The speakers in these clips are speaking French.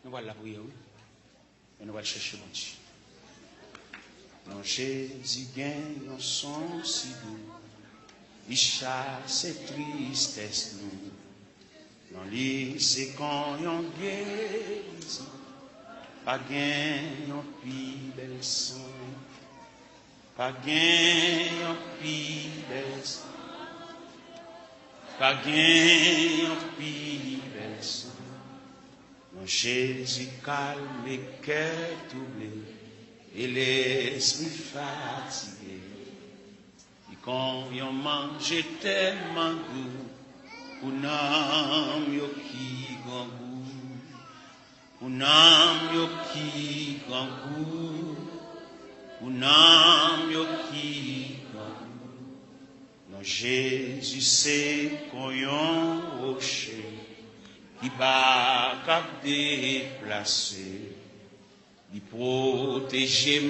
Nous allons la prière, oui. Et nous allons chercher mon Dieu. Non, Jésus gagne un son si doux. Il chasse tristesse nous. Non, lui, c'est quand on guérit. Pas gagne un plus bel son. Pas gagne un plus bel son. Pas gagne un plus bel son. Non, Jésus calme et cœur troublé. Et l'esprit fatigué. Et quand on mange tellement doux, pour n'am yo qui grand goût, pour n'am yo qui grand goût, pour n'am yo qui grand goût. Non, Jésus c'est qu'on yon rocher, qui va cap déplacer. Il protège,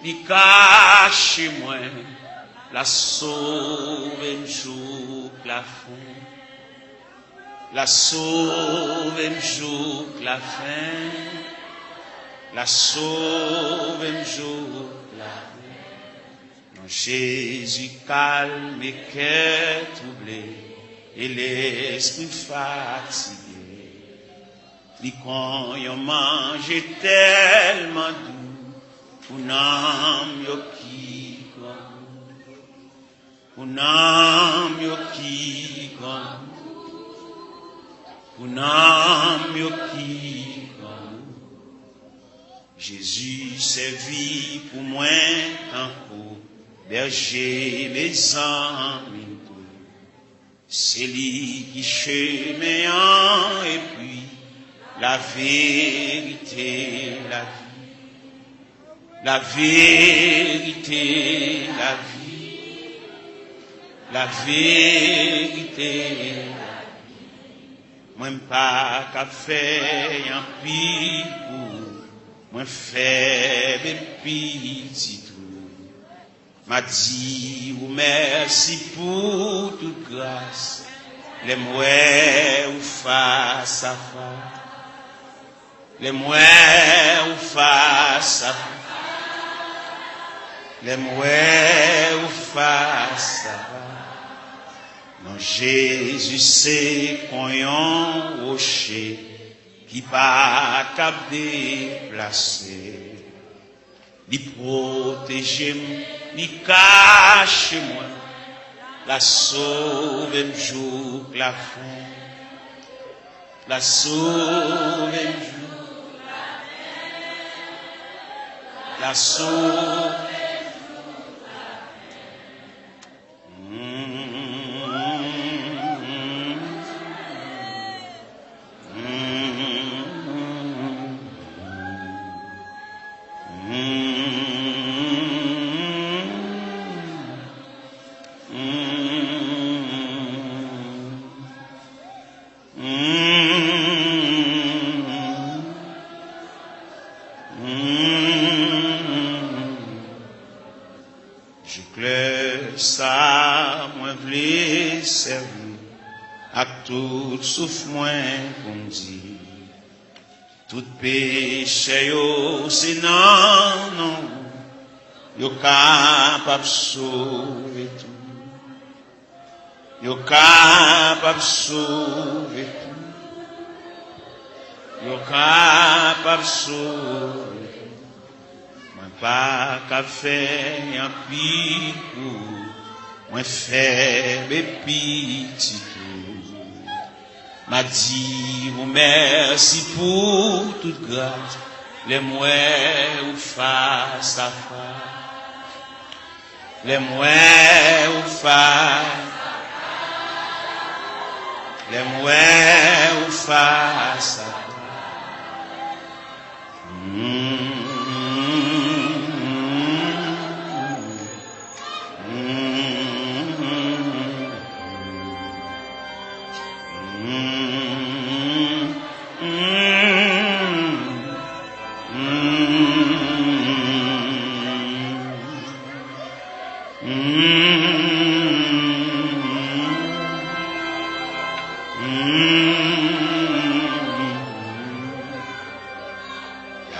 il cache moi, la sauve un jour la fin, la sauve un jour la fin, la sauve un jour la fin. Non, Jésus calme et cœur troublé, et l'esprit fatigué. Et quand on mange tellement doux, pour n'am yo qui grand, pour n'am yo qui grand, pour n'am yo qui grand. Jésus servit pour moi un coup, berger mes amis. C'est lui qui chemin et puis la vérité, la vie. La vérité, la vie. La vérité, la vie. Moi, pas qu'à faire un pire, moi, faible petit tout. M'a dit, ou merci pour toute grâce. Les mouets ou face à face. Les mouets ou face à face. Les mouets ou face à face. Non, Jésus c'est qu'on yon rocher qui pas cap déplacer. Il protège, il cache moi. La sauve un jour la fin. La sauve un jour. La sauve. Tout souffle moins qu'on dit, tout péché yo c'est non, yo capable sauver tout, yo capable sauver tout, yo capable sauver tout, moi pas qu'à faire un pire, moi faible petit tout. M'a dit, vous merci pour toute grâce, les mouets ou face à face, les mouets ou face, les mouets ou face à face.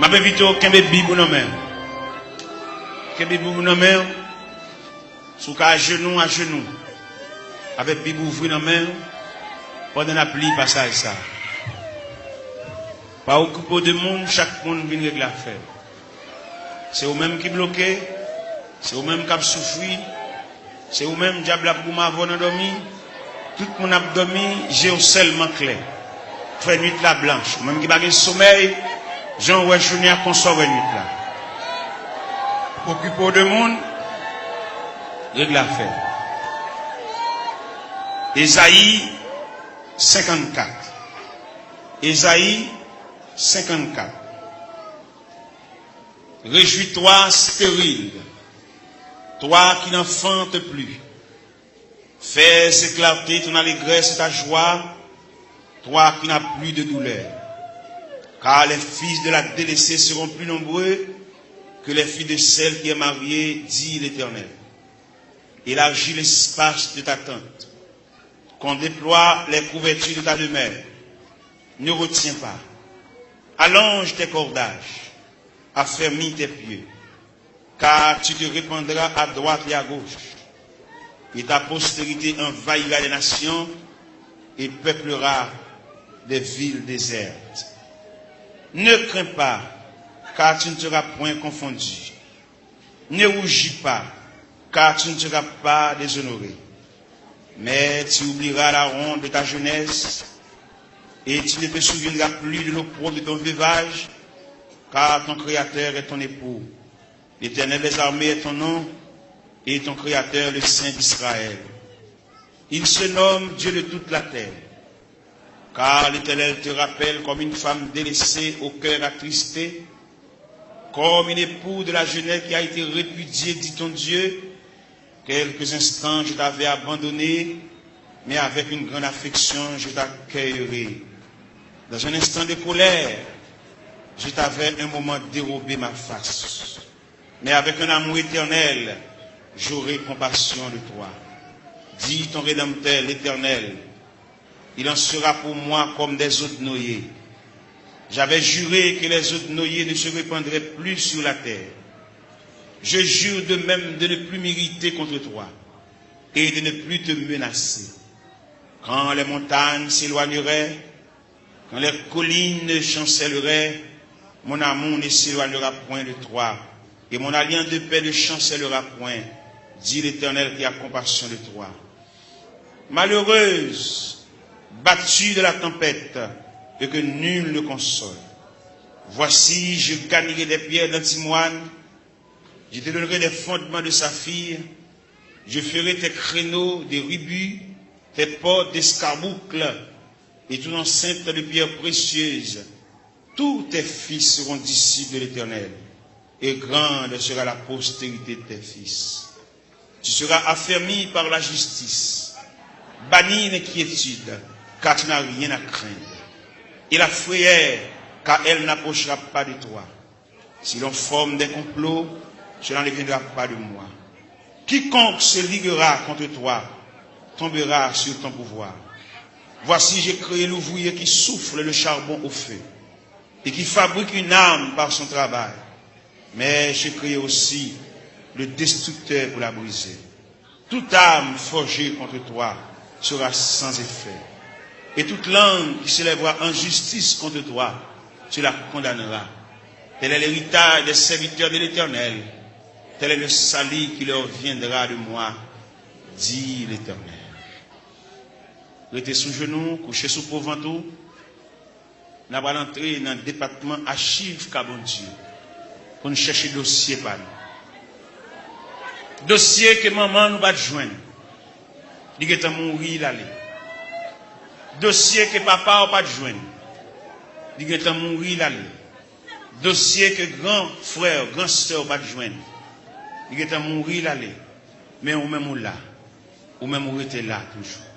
Ma bevito kembe Bible dans main. Kembe Bible dans main. Sous à genoux avec Bible ouvert dans main pendant la pluie passage ça. Pas occupé de monde, chaque monde vient régler l'affaire. C'est eux même qui bloqué, c'est eux même qui souffert, c'est eux même diable pour m'avoir endormi. Tout le monde a dormi, j'ai seulement clair. Fait nuit la blanche, même qui n'a pas sommeil. Jean Ouéchouni a consommé nuit là. Occupé de monde, règle l'affaire. Ésaïe 54. Ésaïe 54. Réjouis-toi stérile, toi qui n'enfantes plus. Fais éclater ton allégresse et ta joie, toi qui n'as plus de douleur. Car les fils de la délaissée seront plus nombreux que les filles de celle qui est mariée, dit l'Éternel. Élargis l'espace de ta tente, qu'on déploie les couvertures de ta demeure. Ne retiens pas. Allonge tes cordages, affermis tes pieds, car tu te répandras à droite et à gauche, et ta postérité envahira les nations et peuplera des villes désertes. Ne crains pas, car tu ne seras point confondu. Ne rougis pas, car tu ne seras pas déshonoré. Mais tu oublieras la honte de ta jeunesse, et tu ne te souviendras plus de l'opprobre de ton veuvage, car ton Créateur est ton époux. L'Éternel des armées est ton nom, et ton Créateur le Saint d'Israël. Il se nomme Dieu de toute la terre. Car l'Éternel te rappelle comme une femme délaissée au cœur attristé, comme une épouse de la jeunesse qui a été répudiée, dit ton Dieu. Quelques instants je t'avais abandonné, mais avec une grande affection je t'accueillerai. Dans un instant de colère, je t'avais un moment dérobé ma face, mais avec un amour éternel, j'aurai compassion de toi. Dis ton Rédempteur, l'Éternel, il en sera pour moi comme des eaux de noyer. J'avais juré que les eaux de noyer ne se répandraient plus sur la terre. Je jure de même de ne plus m'irriter contre toi et de ne plus te menacer. Quand les montagnes s'éloigneraient, quand les collines chancelleraient, mon amour ne s'éloignera point de toi et mon alliance de paix ne chancellera point, dit l'Éternel qui a compassion de toi. Malheureuse, battue de la tempête, et que nul ne console. Voici, je gagnerai des pierres d'antimoine, je te donnerai des fondements de saphir, je ferai tes créneaux des rubis, tes portes d'escarboucles, et ton enceinte de pierres précieuses. Tous tes fils seront disciples de l'Éternel, et grande sera la postérité de tes fils. Tu seras affermi par la justice, banni d'inquiétude, car tu n'as rien à craindre. Et la frayeur, car elle n'approchera pas de toi. Si l'on forme des complots, cela ne viendra pas de moi. Quiconque se liguera contre toi tombera sur ton pouvoir. Voici, j'ai créé l'ouvrier qui souffle le charbon au feu et qui fabrique une arme par son travail. Mais j'ai créé aussi le destructeur pour la briser. Toute arme forgée contre toi sera sans effet. Et toute langue qui s'élèvera en justice contre toi, tu la condamneras. Tel est l'héritage des serviteurs de l'Éternel. Tel est le salut qui leur viendra de moi, dit l'Éternel. Restez sous genoux, couchez sous pauvre-ventou. Nous allons entrer dans le département archives Cabon Dieu pour nous chercher dossier par nous. Dossier que maman nous va joindre. Il est mourir l'aller. Dossier que papa n'a pas joindre. Il est mourir l'aller. Dossier que grand frère, grand soeur n'a pas joindre. Il est mourir l'aller. Mais ou même là. Ou même ou était là toujours.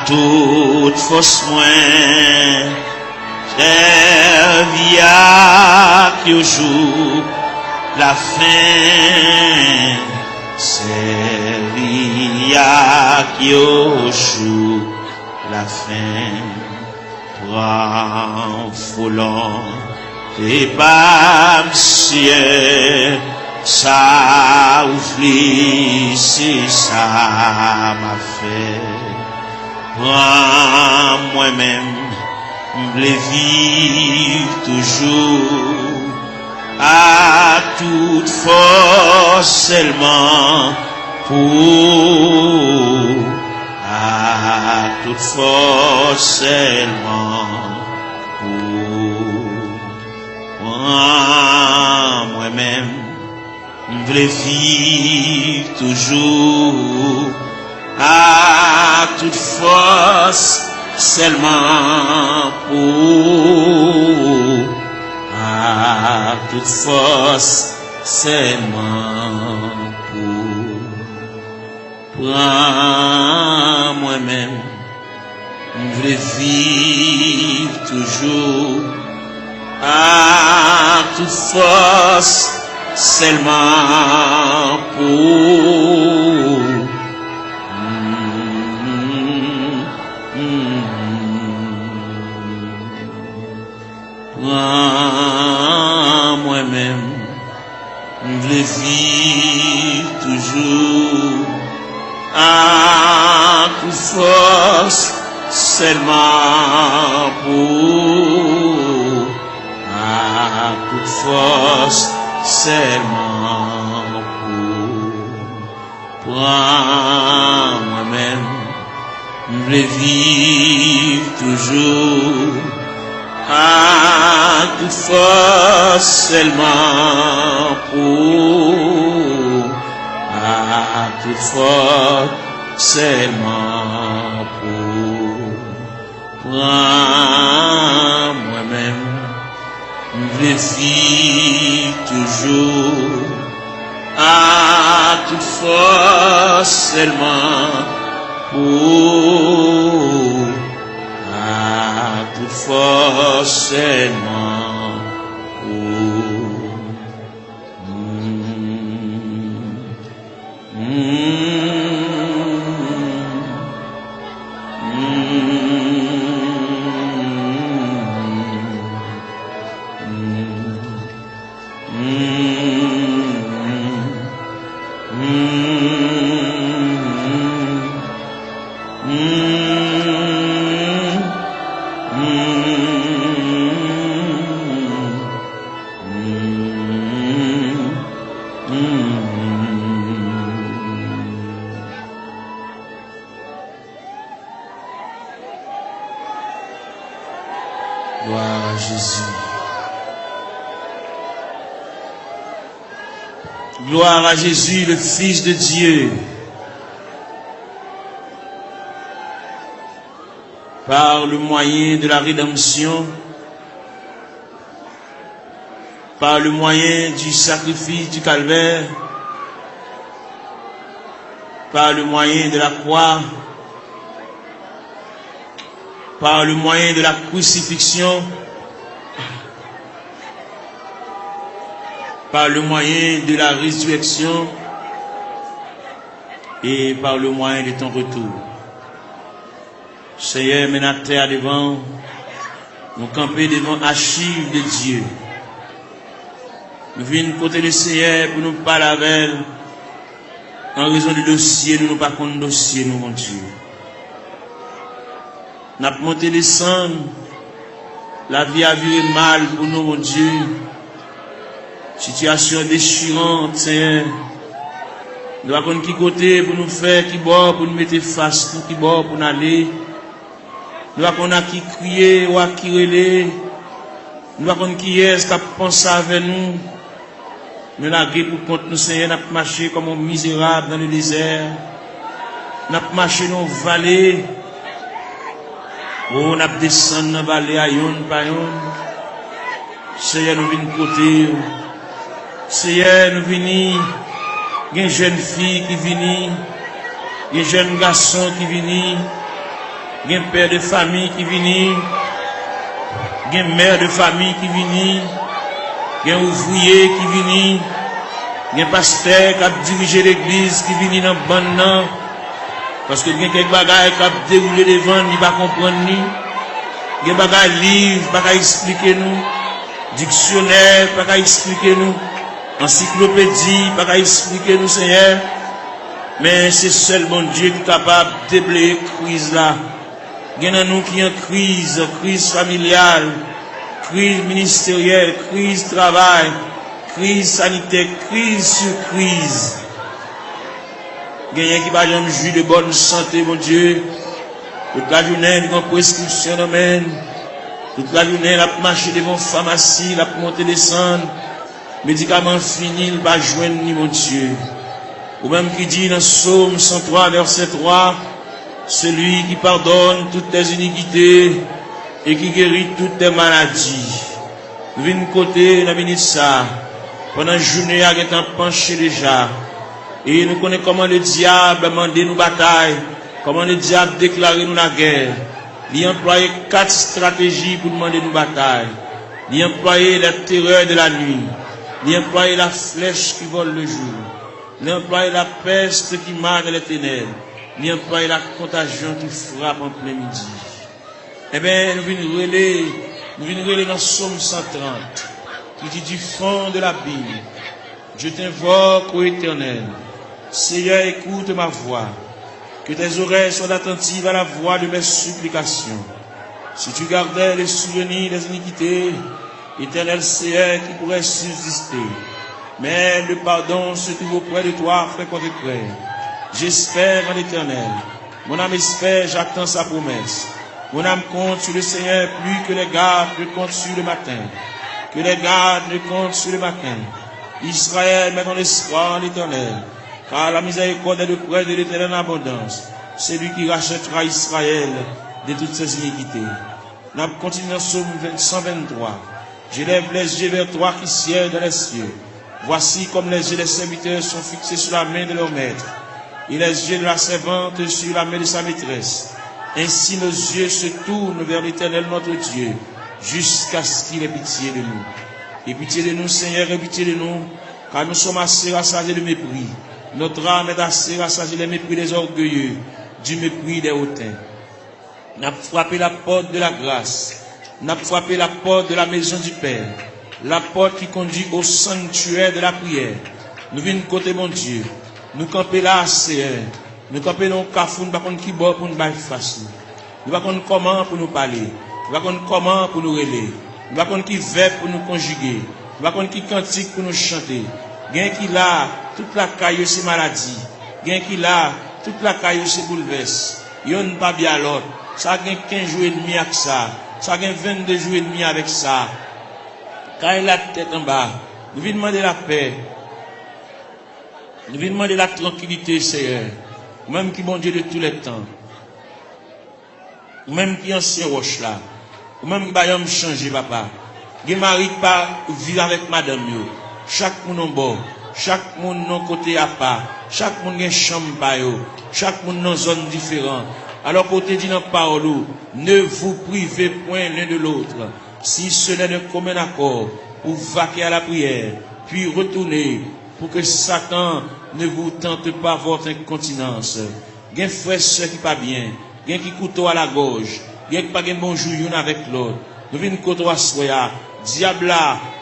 Toute force moins servi à qui joue la fin servi à qui joue la fin toi volant et pas ciel ça ouvrit c'est ça m'a fait moi-même, je vivre toujours à toute force seulement pour à toute force seulement pour moi-même, je veux vivre toujours à toute force, seulement pour, à toute force, seulement pour. Prends moi-même, je veux vivre toujours à toute force, seulement pour. Prends moi-même, je veux vivre toujours à toute force, seulement pour, à toute force, seulement pour. Prends moi-même, je veux vivre toujours à toute force, seulement pour, à toute force, seulement pour. Prends moi-même, je veux vivre toujours à toute force, seulement pour, à toute force, seulement pour. Gloire à Jésus. Gloire à Jésus, le Fils de Dieu. Par le moyen de la rédemption, par le moyen du sacrifice du calvaire, par le moyen de la croix, par le moyen de la crucifixion, par le moyen de la résurrection et par le moyen de ton retour. Seigneur, mets la terre devant, nous camper devant archives de Dieu. Nous venons côté le Seigneur pour nous parler avec elle. En raison du dossier, nous pas contre dossier, nous, mon Dieu. Nous avons monté descendre. La vie a viré mal pour nous, mon Dieu. Situation déchirante, Seigneur. Nous avons qui côté pour nous faire, qui bord pour nous mettre face, qui bord pour nous aller. Nous avons qui crier ou qui relais. Nous avons qui est qui pense avec nous. Nous avons pour compte nous, Seigneur, nous avons marché comme un misérable dans le désert. Nous avons marché dans les vallées. Oh, nous avons descendu dans la vallée à yon par yon. Seigneur, nous venons côté. Seigneur, nous venons. Il y a une jeune fille qui vient. Il y a un jeune garçon qui vient. Il y a un père de famille qui vient. Il y a une mère de famille qui vient. Il y a un ouvrier qui vient. Il y a un pasteur qui a dirigé l'église qui vient dans le banc. Parce que il y a quelques bagages qui ont déroulé devant, il ne va pas comprendre. Il y a des bagages livres, il ne va pas expliquer nous. Dictionnaire, il ne va pas expliquer nous. Encyclopédie, il ne va pas expliquer nous, Seigneur. Mais c'est seulement Dieu qui est capable de déblayer la crise là. Il y en a nous qui ont crise familiale, crise ministérielle, crise travail, crise sanitaire, crise sur crise. Il y a qui va jamais jouir de bonne santé, mon Dieu. Toute la journée, il y a une prescription d'amène. Toute la journée, il a marché devant la pharmacie, il a monté descendre. médicament fini, il va joindre ni mon Dieu. Ou même qui dit dans Psaume 103, verset 3, celui qui pardonne toutes tes iniquités et qui guérit toutes tes maladies. Nous venons côté, nous venons ça. Pendant la journée, il est penché déjà. Et nous connaissons comment le diable a demandé nos batailles, comment le diable a déclaré nous la guerre. Il a employé 4 stratégies pour demander nos batailles. Il a employé la terreur de la nuit. Il a employé la flèche qui vole le jour. Il a employé la peste qui marque les ténèbres. Il a employé la contagion qui frappe en plein midi. Eh bien, nous venons relire dans Psaume 130, qui dit du fond de la Bible, je t'invoque, ô Éternel. Seigneur, écoute ma voix. Que tes oreilles soient attentives à la voix de mes supplications. Si tu gardais les souvenirs des iniquités, Éternel Seigneur, qui pourrait subsister. Mais le pardon se trouve auprès de toi, frère contre frère. J'espère en l'Éternel. Mon âme espère, j'attends sa promesse. Mon âme compte sur le Seigneur plus que les gardes ne comptent sur le matin. Que les gardes ne comptent sur le matin. Israël met ton espoir en l'Éternel. Car la miséricorde est de près de l'Éternel en abondance. C'est lui qui rachètera Israël de toutes ses iniquités. Nous continuons dans Psaume 123. J'élève les yeux vers toi qui sièges dans les cieux. Voici comme les yeux des serviteurs sont fixés sur la main de leur maître, et les yeux de la servante sur la main de sa maîtresse. Ainsi nos yeux se tournent vers l'Éternel notre Dieu, jusqu'à ce qu'il ait pitié de nous. Et pitié de nous, Seigneur, et pitié de nous, car nous sommes assez rassasiés de mépris. Notre âme est assez rassasiée des mépris des orgueilleux, du mépris des hautains. N'a frappé la porte de la grâce, n'a frappé la porte de la maison du Père, la porte qui conduit au sanctuaire de la prière. Nous venons côté mon Dieu, nous camper là, Seigneur. Nous camper dans le cafou, nous ne savons pas qui bord pour nous faire face. Nous ne savons pas comment pour nous parler. Nous ne savons pas comment pour nous relayer. Nous ne savons pas qui verbe pour nous conjuguer. Nous ne savons pas qui cantique pour nous chanter. Gain qui là, toute la caille c'est maladie. Gain qui là, toute la caille c'est bouleverse. Yon pas bien l'autre. Ça gagne 15 jours et demi avec ça. Ça gagne 22 jours et demi avec ça. Quand il a la tête en bas, nous venons demander la paix. Nous venons demander la tranquillité, Seigneur. Même qui bon Dieu de tous les temps. Ou même qui ancien roche là. Ou même qui va changer, papa. Qui mari pas vivre avec madame yo. Chaque monde en bord. Chaque monde non côté à part. Chaque monde a chambre pa yo. Chaque monde dans zone différente. Alors qu'on te dit dans la parole, ne vous privez point l'un de l'autre. Si cela ne commun accord pour vaquer à la prière, puis retourner pour que Satan ne vous tente pas votre incontinence. Gen frère soeur qui pas bien, gen qui couteau à la gorge, gen qui pas gen bonjour yon avec l'autre. Nous venons couteau à soya, diable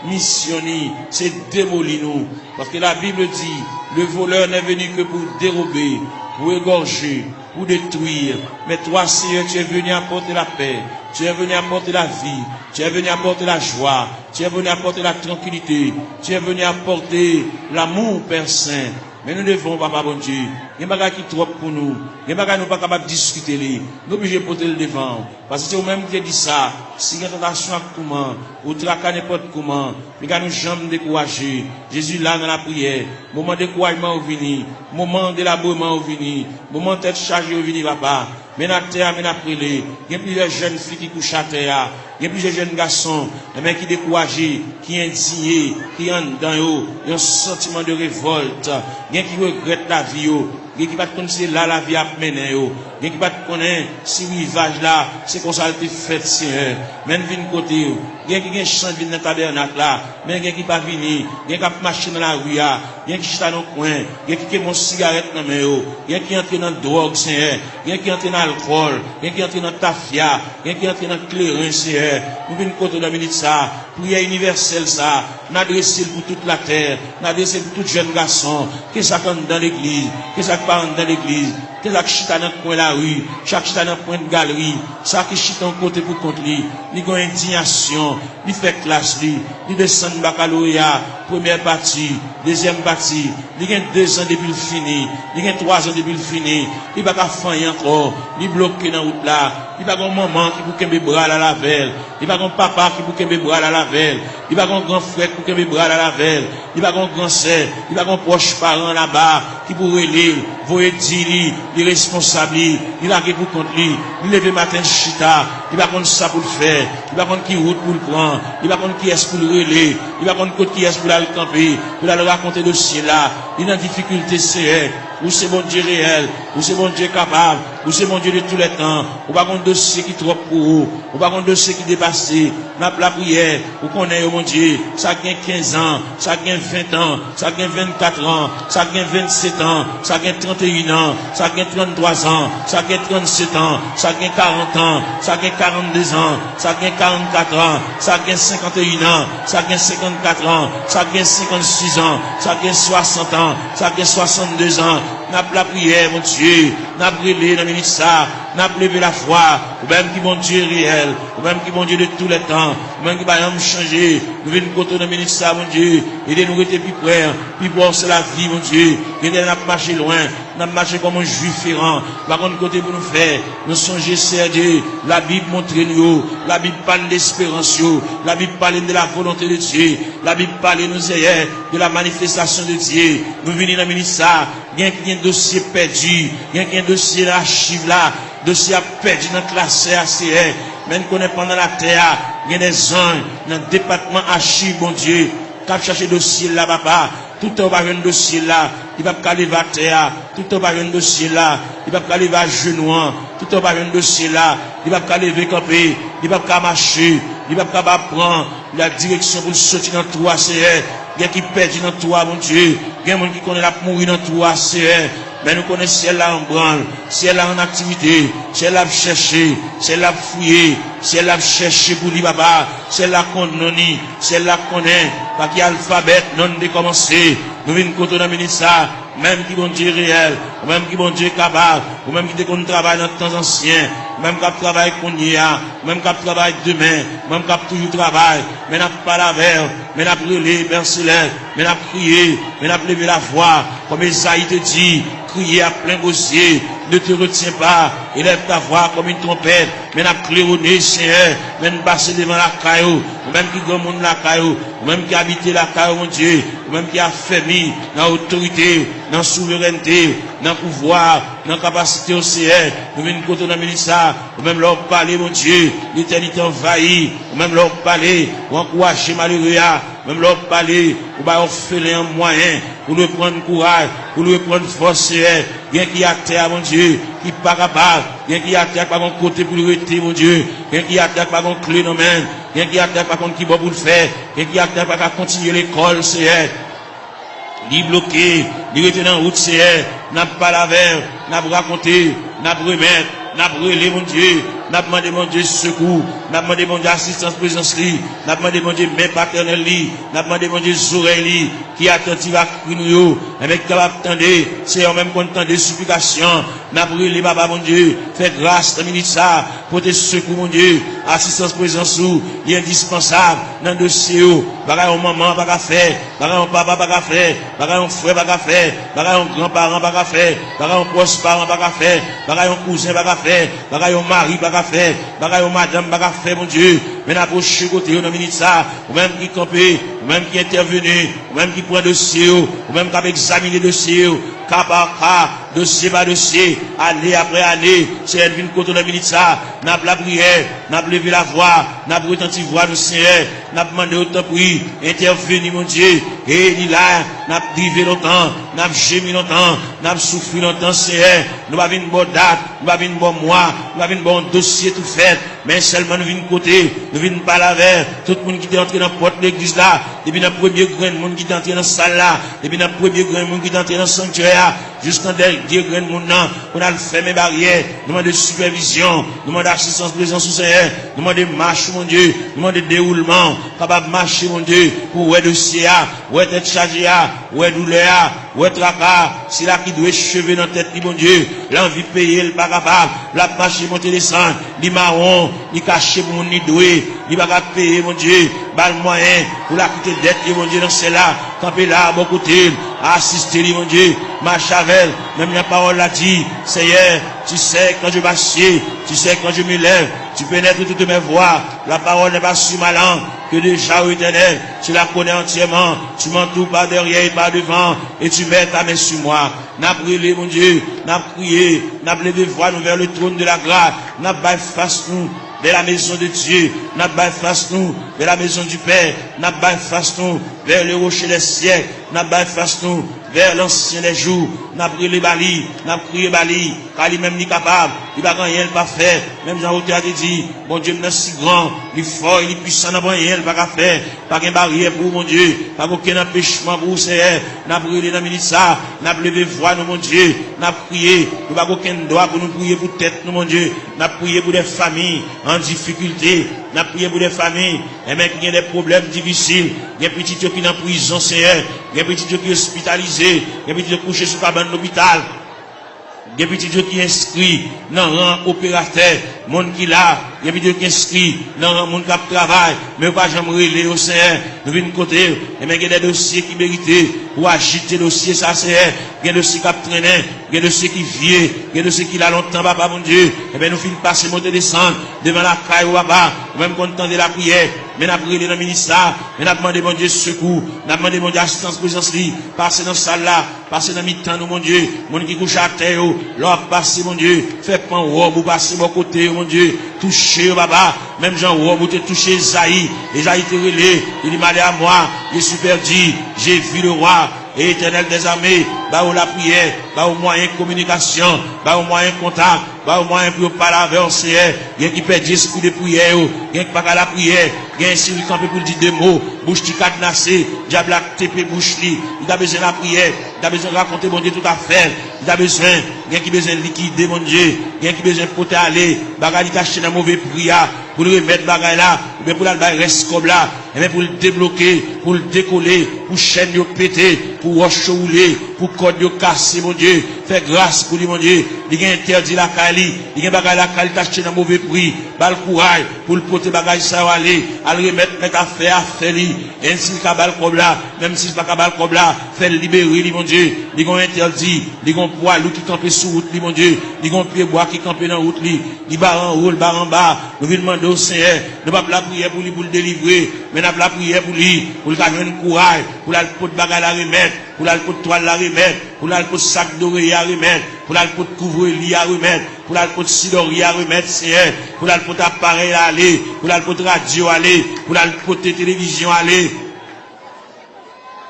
missionné, c'est démolir nous. Parce que la Bible dit, le voleur n'est venu que pour dérober, pour égorger, pour détruire. Mais toi, Seigneur, tu es venu apporter la paix. Tu es venu apporter la vie. Tu es venu apporter la joie. Tu es venu apporter la tranquillité. Tu es venu apporter l'amour, Père Saint. Mais nous devons, papa bon Dieu, il y a des choses qui trop pour nous. Il y a des choses qui nous pas capables de discuter. Nous obligés de porter le devant. Parce que c'est vous-même qui dit ça. Si il y a une tentation à comment, ou traquer n'importe comment, mais quand nous jamais découragés. Jésus là dans la prière. Moment de découragement au vini. Moment d'élaboration au vini. Moment de tête chargée au vini, papa. Mais à terre, mais après les. Il y a plusieurs jeunes filles qui couchent à terre. Il y a plusieurs jeunes garçons, qui découragés, qui indignés, qui ont dans un sentiment de révolte. Il y a qui regrettent la vie. Il y a qui pas connaître là la vie a mené. Il y a qui pas connaître si rivage là, c'est comme ça a été fait, Seigneur. Même vin côté. Il y a qui chante dans le tabernacle là, mais il y a qui pas venir. Il y a qui marcher dans la rue. Il y a qui chute dans le coin. Il y a qui mon cigarette dans main. Il y a qui entre dans la drogue, Seigneur. Il y a qui entre dans l'alcool. Il y a qui entre dans la tafia. Il y a qui entre dans le clairin, Seigneur. Nous venons côté de minute ça. Prière universelle ça. N'adresser pour toute la terre. N'adresser pour tout jeune garçon. Qu'est-ce que ça dans l'église? Qu'est-ce que ça dans l'église? T'es là qui chita dans le coin de la rue, chaque chita dans le coin de galerie, ça qui chita en côté pour contre lui, il a une indignation, il fait classe lui, il descend de baccalauréat, première partie, deuxième partie, il a 2 ans depuis le fini, il a 3 ans depuis le fini, il va pas faire encore, il bloqué dans la route là, il va avoir un maman qui bouquet mes bras à la lavelle, il va avoir un papa qui bouquet mes bras à la lavelle, il va avoir un grand frère qui bouquet mes bras à la lavelle, il va avoir un grand sœur, il va avoir un proche parent là-bas qui pourrait lire, voyer dire, il est responsable, il a pour contre lui, il lève matin chita, il va contre ça pour le faire, il va contre qui route pour le prendre, il va contre qui est pour le relais, il va contre qui est pour aller camper, pour aller raconter le dossier là, il a une difficulté c'est ou c'est bon Dieu réel, ou c'est bon Dieu capable, ou c'est bon Dieu de tous les temps, ou pas un dossier qui est trop pour vous, ou pas un dossier qui dépasse, n'a pas la prière, ou qu'on est au mon Dieu, ça gagne 15 ans, ça gagne 20 ans, ça gagne 24 ans, ça gagne 27 ans, ça gagne 31 ans, ça gagne 33 ans, ça gagne 37 ans, ça gagne 40 ans, ça gagne 42 ans, ça gagne 44 ans, ça gagne 51 ans, ça gagne 54 ans, ça gagne 56 ans, ça gagne 60 ans, ça gagne 62 ans, n'a pas la prière, mon Dieu, n'a pas brûlé dans le ministère, n'a pas levé la foi, ou même qui mon Dieu réel, ou même qui mon Dieu de tous les temps, ou même qui va rien changer, nous venons côté dans le ministère, mon Dieu, et nous rester plus près, puis voir c'est la vie, mon Dieu, et nous n'a marché loin, n'a marché comme un juif ferrant, par contre côté pour nous faire, nous songer, c'est Dieu, la Bible montre nous, la Bible parle d'espérance, la Bible parle de la volonté de Dieu, la Bible parle nous hier de la manifestation de Dieu, nous venons dans le ministère, il y a un dossier perdu, il y a un dossier d'archive là, dossier a perdu dans la classe ACR, même qu'on est pendant la terre, il y a des anges dans le département archive, bon Dieu, qui a cherché dossier là, papa, tout le temps va un dossier là, il va pas aller à terre, tout le temps va un dossier là, il va pas aller à genoux, tout le temps va un dossier là, il va pas lever camper, il va pas marcher, il va pas prendre la direction pour sortir dans le 3 CR. Il y a qui perdent dans toi, mon Dieu. Il y a des gens qui connaissent la mourir dans toi, c'est mais nous connaissons celle-là en branle, celle-là en activité, celle-là chercher, celle-là fouiller, celle-là chercher pour lui, papa, celle-là qu'on noni, celle-là qu'on est, pas qui alphabet, non de commencer. Nous venons contre la ministère, même qui bon Dieu réel, ou même qui bon Dieu capable, ou même qui déconne travail dans le temps ancien, même qui travaille qu'on y a, même qui travaille demain, même qui toujours travail, mais n'a pas la verre, mais n'a brûlé, bercelaire, mais n'a prié, mais n'a levé la voix, comme Esaïe te dit, crier à plein gossier, ne te retiens pas, élève ta voix comme une trompette, mais n'a claironné, Seigneur, mais n'a passé devant la caillou, ou même qui grand monde la caillou, ou même qui habite la caillou, mon Dieu, ou même qui a fermé dans l'autorité, dans la souveraineté, dans le pouvoir, dans la capacité au Seigneur, ou même côté dans le ministère, ou même leur parler, mon Dieu, l'éternité envahie, ou même leur parler, ou encourager malheureux, même leur parler, ou bah offrir un moyen, pour lui prendre courage, pour lui prendre force, bien qu'il y a terre, mon Dieu, qui pas capable, bien qu'il y a terre par mon côté pour lui rester, mon Dieu, bien qu'il y a terre par mon clé dans main, bien qu'il y a terre par contre qui va pour le faire, bien qu'il y a terre par continuer l'école, c'est ni bloqué, ni rester dans la route, c'est n'a pas la verre, n'a pas raconté, n'a pas remettre, n'a pas relé, mon Dieu, n'a pas demandé, mon Dieu, secours, n'a pas demandé, mon Dieu, assistance, présence, n'a pas demandé, mon Dieu, main paternelle, n'a pas demandé, mon Dieu, oreilles, qui attentive à nous, avec capable attendre, c'est en même content des supplications, n'a pas relé, papa, mon Dieu, fais grâce, dans ministère, pour tes secours, mon Dieu, assistance, présence, il est indispensable, dans le dossier, bagaille au maman, pas qu'à faire, bagaille au papa, pas qu'à faire, bagaille au frère, pas qu'à faire, bagaille au grand-parent, pas qu'à faire, bagaille au proche parent, pas qu'à faire, bagaille au cousin, pas qu'à faire, bagaille au mari, pas qu'à faire, bagaille au madame, pas qu'à faire, mon Dieu, mais n'approche côté, dans le ministère, ou même qui campé, ou même qui intervenu, ou même qui prend dossier, ou même qui a examiné dossier, cas par cas, dossier par dossier, année après année, c'est elle vient contre le ministère, n'a pas la prière, n'a pas levé la voix, n'a pas retenti voix du Seigneur, n'a pas demandé autant prix, intervenu, mon Dieu, et il là, n'a pas privé longtemps, n'a pas gémi longtemps, n'a pas souffert longtemps, Seigneur, nous avons une bonne date, nous avons une bonne mois, nous avons un bon dossier tout fait, mais seulement nous venons côté, nous venons pas la verre, tout le monde qui est entré dans la porte de l'église là, depuis le premier grand monde qui est entré dans la salle là, depuis le premier grand monde qui est entré dans le sanctuaire, jusqu'en dernier grand monde, on a fait mes barrières, nous demandons de supervision, nous demandons d'assistance présence sous Seigneur, nous demandons de marche, mon Dieu, nous demandons de déroulement, capable de marcher, mon Dieu, pour ouais dossier, ouais tête chargée, ouais douleur, ouais tracas, c'est là qui doit cheveux dans la tête, mon Dieu, l'envie de payer, le pas capable, la marche monter descendre, ni marron, ni caché pour ni doué, ni pas capable payer, mon Dieu, bal moyen, pour la quitter dette, mon Dieu, dans celle-là, camper là, bon côté, assister, mon Dieu, marche avec, même la parole l'a dit, Seigneur, tu sais quand je m'assieds, tu sais quand je me lève, tu pénètres toutes mes voies, la parole n'est pas sur ma langue, que déjà au éternel, tu la connais entièrement, tu m'entoures par derrière et par devant, et tu mets ta main sur moi. N'a brûlé, mon Dieu, n'a prié, n'a levé voix nous vers le trône de la grâce, n'a pas face nous vers la maison de Dieu, n'a pas face nous vers la maison du Père, n'a pas face nous vers le rocher des siècles, n'a pas face nous vers l'ancien des jours, n'a brûlé Bali, n'a prié Bali, car lui-même n'est capable, il va rien pas faire, même Jean-Roté a dit, mon Dieu, il est si grand, il est fort, il est puissant, n'a rien pas faire, pas qu'un barrière pour mon Dieu, pas aucun empêchement pour Seigneur, n'a brûlé dans le ministère, n'a levé voix, nous, mon Dieu, n'a prié, nous pas aucun droit pour nous prier pour tête, nous, mon Dieu, n'a prié pour des familles en difficulté, n'a prié pour des familles, et même qui ont des problèmes difficiles, il y a des petits qui sont en prison, Seigneur, il y a des petits qui sont hospitalisés, il y a des petits qui couchés sur cabane d'hôpital, il y a des petits qui sont inscrits dans le rang opérateur, monde qui là, il y a des petits qui sont inscrits dans le rang monde qui travaille, mais pas jamais relé au Seigneur, nous venons côté, et même il y a des dossiers qui méritent pour agiter dossier, ça Seigneur, il y a des dossiers qui traînent, il y a des dossiers qui viennent, il y a des dossiers qui là longtemps, papa mon Dieu, et bien nous finissons passer, monter, descendre devant la caille, papa, même content de la prière, mais nous avons prié dans le ministère, mais nous avons demandé mon Dieu secours, nous avons demandé mon Dieu assistance, présence, passer dans la salle là, passer dans le mi-temps, mon Dieu, mon qui couche à terre, l'or passer, mon Dieu, fait pan robe ou passer mon côté, mon Dieu, toucher, papa, même Jean robe ou te toucher Zaï, et Zaï te relé, il dit, malé à moi, il est super dit, j'ai vu le roi, et éternel des armées, bah où la prière, bah au moyen de communication, bah au moyen de contact, bah au moyen pour parler avec le Seigneur, il y a qui perd l'esprit de prière, il y a qui pas à la prière, il y a un civil campé pour dire des mots, bouche qui cadenassé, diable a TP bouche li, il a besoin de la prière, il a besoin de raconter mon Dieu tout à fait, il a besoin, il y a qui besoin de liquider mon Dieu, il y a qui besoin de porter aller, bagage caché dans mauvais prière, pour le remettre bagage là, ou bien pour la reste comme là, et bien pour le débloquer, pour le décoller, pour chaîne yo péter, pour roche rouler, pour code yo casser mon Dieu, fais grâce pour lui mon Dieu, il y a interdit la Kali, il y a bagage la Kali acheté dans mauvais prix, bal courage pour le porter bagage ça aller, à le remettre mettre à faire lui, ainsi le cabal comme là, même si c'est pas cabal comme là, fait libérer lui mon Dieu, il y a interdit, il y a poids loup qui campe sur route lui mon Dieu, il y a pied bois qui campe dans route lui, il bar en haut, le bar en bas, nous venons demander au Seigneur, nous pas la prière pour lui pour le délivrer, mais nous la prière pour lui, pour le gagner courage, pour la pot bagage à remettre, pour la pot toile à remettre, pour la pot sac d'oreiller à remettre, pour la pot couvre-lit à remettre, pour la pot sidori à remettre, Seigneur, pour la pot appareil à aller, pour la pot radio à aller, pour la pot télévision à aller,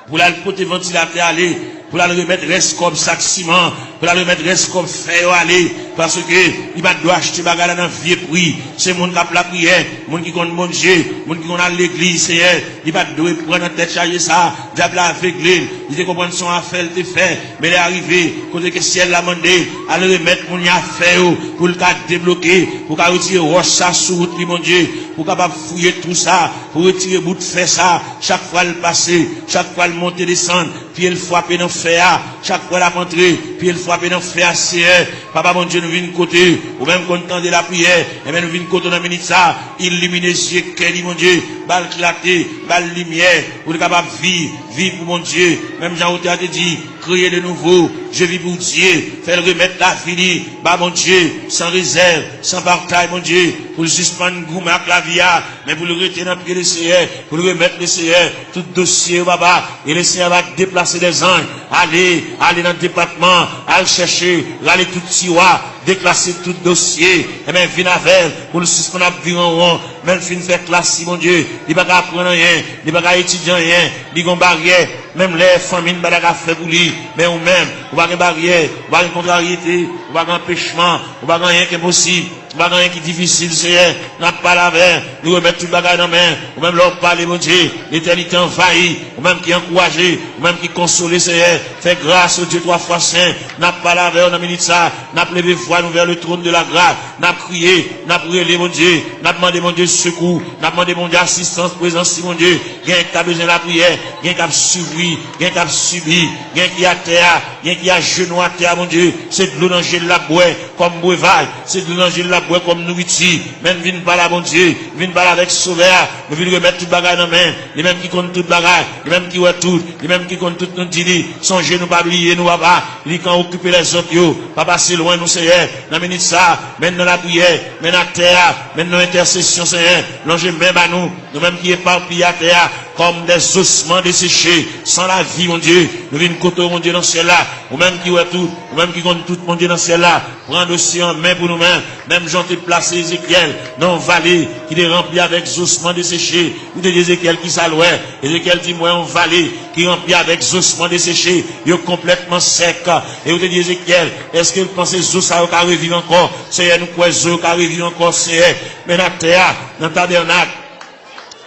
pour la pot ventilateur à aller, pour la remettre reste comme sac ciment, pour la remettre reste comme fer à aller, parce que il va doit acheter bagarre dans vieux prix, c'est mon qui a la prière, mon qui compte mon Dieu, mon qui compte à l'église, Seigneur, il va devoir prendre en tête charger ça, diable avec l'île, il te comprendre son affaire, te fait, mais il est arrivé, côté que ciel l'a demandé, à le remettre mon affaire, pour le cas débloquer, pour qu'à retirer roche ça sous route, mon Dieu, pour capable fouiller tout ça, pour retirer bout de fer ça, chaque fois le passer, chaque fois le monter, descendre, puis il frapper dans fer, chaque fois la rentrer, puis il frapper dans fer, Seigneur, papa mon Dieu, nous venons côté, ou même content de la prière, et bien nous venons côté dans le ministère, illuminer ce qu'est, mon Dieu, balle clarté, balle lumière, pour être capable de vivre pour mon Dieu, même Jean-Roté a dit, créer de nouveau, je vis pour Dieu, faire remettre la fini, bah mon Dieu, sans réserve, sans partage, mon Dieu, pour le suspendre gourmet avec la vie, mais pour le retirer dans le pied du Seigneur, pour le remettre le Seigneur, tout dossier, papa, et le Seigneur va déplacer des anges, aller dans le département, aller chercher, aller tout tiroir, déclasser tout dossier, et bien, venir avec, pour le suspendre à vivre en rond, même fin faire classe, mon Dieu, il va pas apprendre rien, il va pas étudier rien, il va barrière, même les familles, il va pas faire pour lui, mais ou même, on va pas barrière, on va pas contrariété, on va pas empêchement, on va pas rien qui est possible, on va pas rien qui est difficile, Seigneur, n'a pas la veille, nous remettre tout le bagage dans la main, ou même leur parler, mon Dieu, l'éternité envahie, ou même qui encouragé, ou même qui consolé, Seigneur, fait grâce au Dieu 3 fois saint, n'a pas la veille, on a mis ça, n'a pas levé voix nous vers le trône de la grâce, n'a prié, n'a prié, mon Dieu, n'a demandé, mon Dieu, secours, n'a demandé mon Dieu assistance, présence, mon Dieu, gain qui a besoin de la prière, gain qui a suivi, gain qui a subi, gain qui a terre, gain qui a genou à terre, mon Dieu, c'est de l'eau dans de la boue, comme breuvage, c'est de l'eau dans de la boue, comme nourriture, même viens pas là, mon Dieu, viens pas là avec sauveur, mais viens remettre tout bagage dans la main, les mêmes qui comptent tout bagage, les mêmes qui voient tout, les mêmes qui comptent tout, nous dit, songez nous pas oublier, nous pas, les quand occuper les autres, pas passer loin, nous, Seigneur, dans minute ça, même dans la prière, même dans la terre, même dans l'intercession, Seigneur, l'ange même à nous, nous-mêmes qui éparpillés à terre, comme des ossements desséchés, sans la vie, mon Dieu, nous venons côté, mon Dieu, dans ce ciel-là, ou même qui voit tout, ou même qui compte tout, mon Dieu, dans ce ciel-là, prendre aussi en main pour nous-mêmes, même j'en ai placé Ézéchiel, dans la vallée, qui est remplie avec ossements desséchés, ou de Ézéchiel qui s'allouait, Ézéchiel dit, moi, en vallée, qui est remplie avec ossements desséchés, il est complètement sec, et vous te dit Ézéchiel, est-ce que vous pensez que ça va revivre encore, Seigneur, nous croyons que ça va revivre encore, Seigneur, mais dans la terre, dans le tabernacle,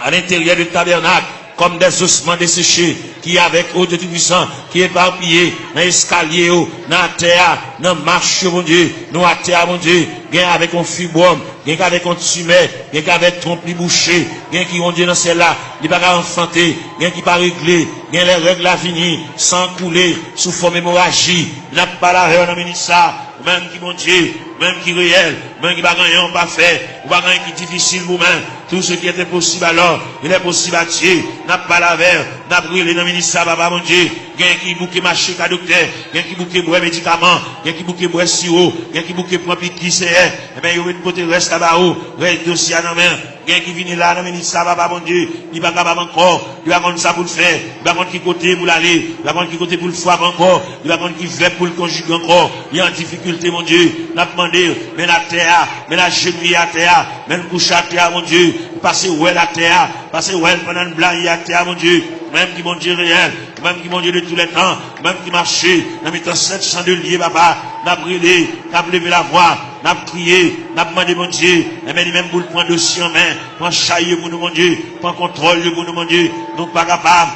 à l'intérieur du tabernacle, comme des ossements desséchés, qui avec eau de Tout-Puissant, qui est éparpillé, dans l'escalier, dans la terre, dans la marche, mon Dieu, nous à terre, mon Dieu, gain avec un fibrome, gain avec un tumeur, gain avec trompe bouché, gain qui, mon Dieu, dans celle-là, il n'est pas enfanté, gain qui pas réglé, gain les règles à venir, sans couler, sous forme hémorragie, n'a pas la règle dans le ministère, même qui, mon Dieu, même qui réel, même qui va gagner, on pas fait, ou pas gagner qui difficile vous-même, tout ce qui était possible alors, il est possible à Dieu, n'a pas la verre, n'a brûlé dans le ministère, papa, mon Dieu, gain qui bouquet marché qu'à docteur, gain qui bouquet boire médicaments, gain qui bouquet boire sirop, gain qui bouquet prend piqui, c'est, eh bien, il y a une côté reste là-bas, reste dossier à nos mains, gain qui vient là dans le ministère, papa, mon Dieu, il va capable encore, il va contre ça pour le faire, il va contre qui côté pour l'aller, il va contre qui côté pour le frapper encore, il va contre qui veut pour le conjuguer encore, il y a en difficulté, mon Dieu, n'a demandé, mais la terre, mais la genouille à terre, même couche à terre, mon Dieu, passer où est la terre, passer où est pendant le blanc à terre, mon Dieu, même qui mon Dieu réel, même qui mon Dieu de tous les temps, même qui marchait, dans mes 700 de liés, papa, n'a brûlé, n'a levé la voix, n'a prié, n'a demandé mon Dieu, et même pour le prendre dossier en main, prendre chaille pour nous, mon Dieu, prendre contrôle pour nous, mon Dieu, nous pas capables.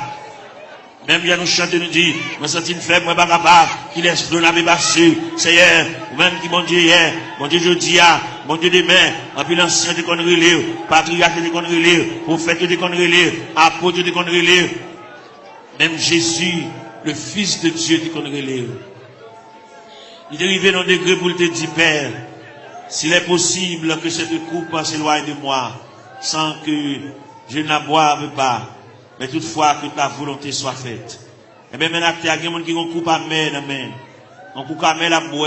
Même bien nous chanter, nous dit, me sentis faible, moi pas capable, qu'il laisse de la passé, Seigneur, ou même qui mon Dieu hier, mon Dieu jeudi, mon Dieu demain, en puis l'ancien de qu'on relève, patriarche de qu'on relève, prophète de qu'on relève, apôtre de qu'on relève, même Jésus, le Fils de Dieu de qu'on relève. Il est arrivé dans un degré pour te dire, Père, s'il est possible que cette coupe s'éloigne de moi, sans que je n'aboive pas, mais toutefois que ta volonté soit faite. Et bien maintenant, il y a des gens qui ont coupe à main, on coupe à main la boue,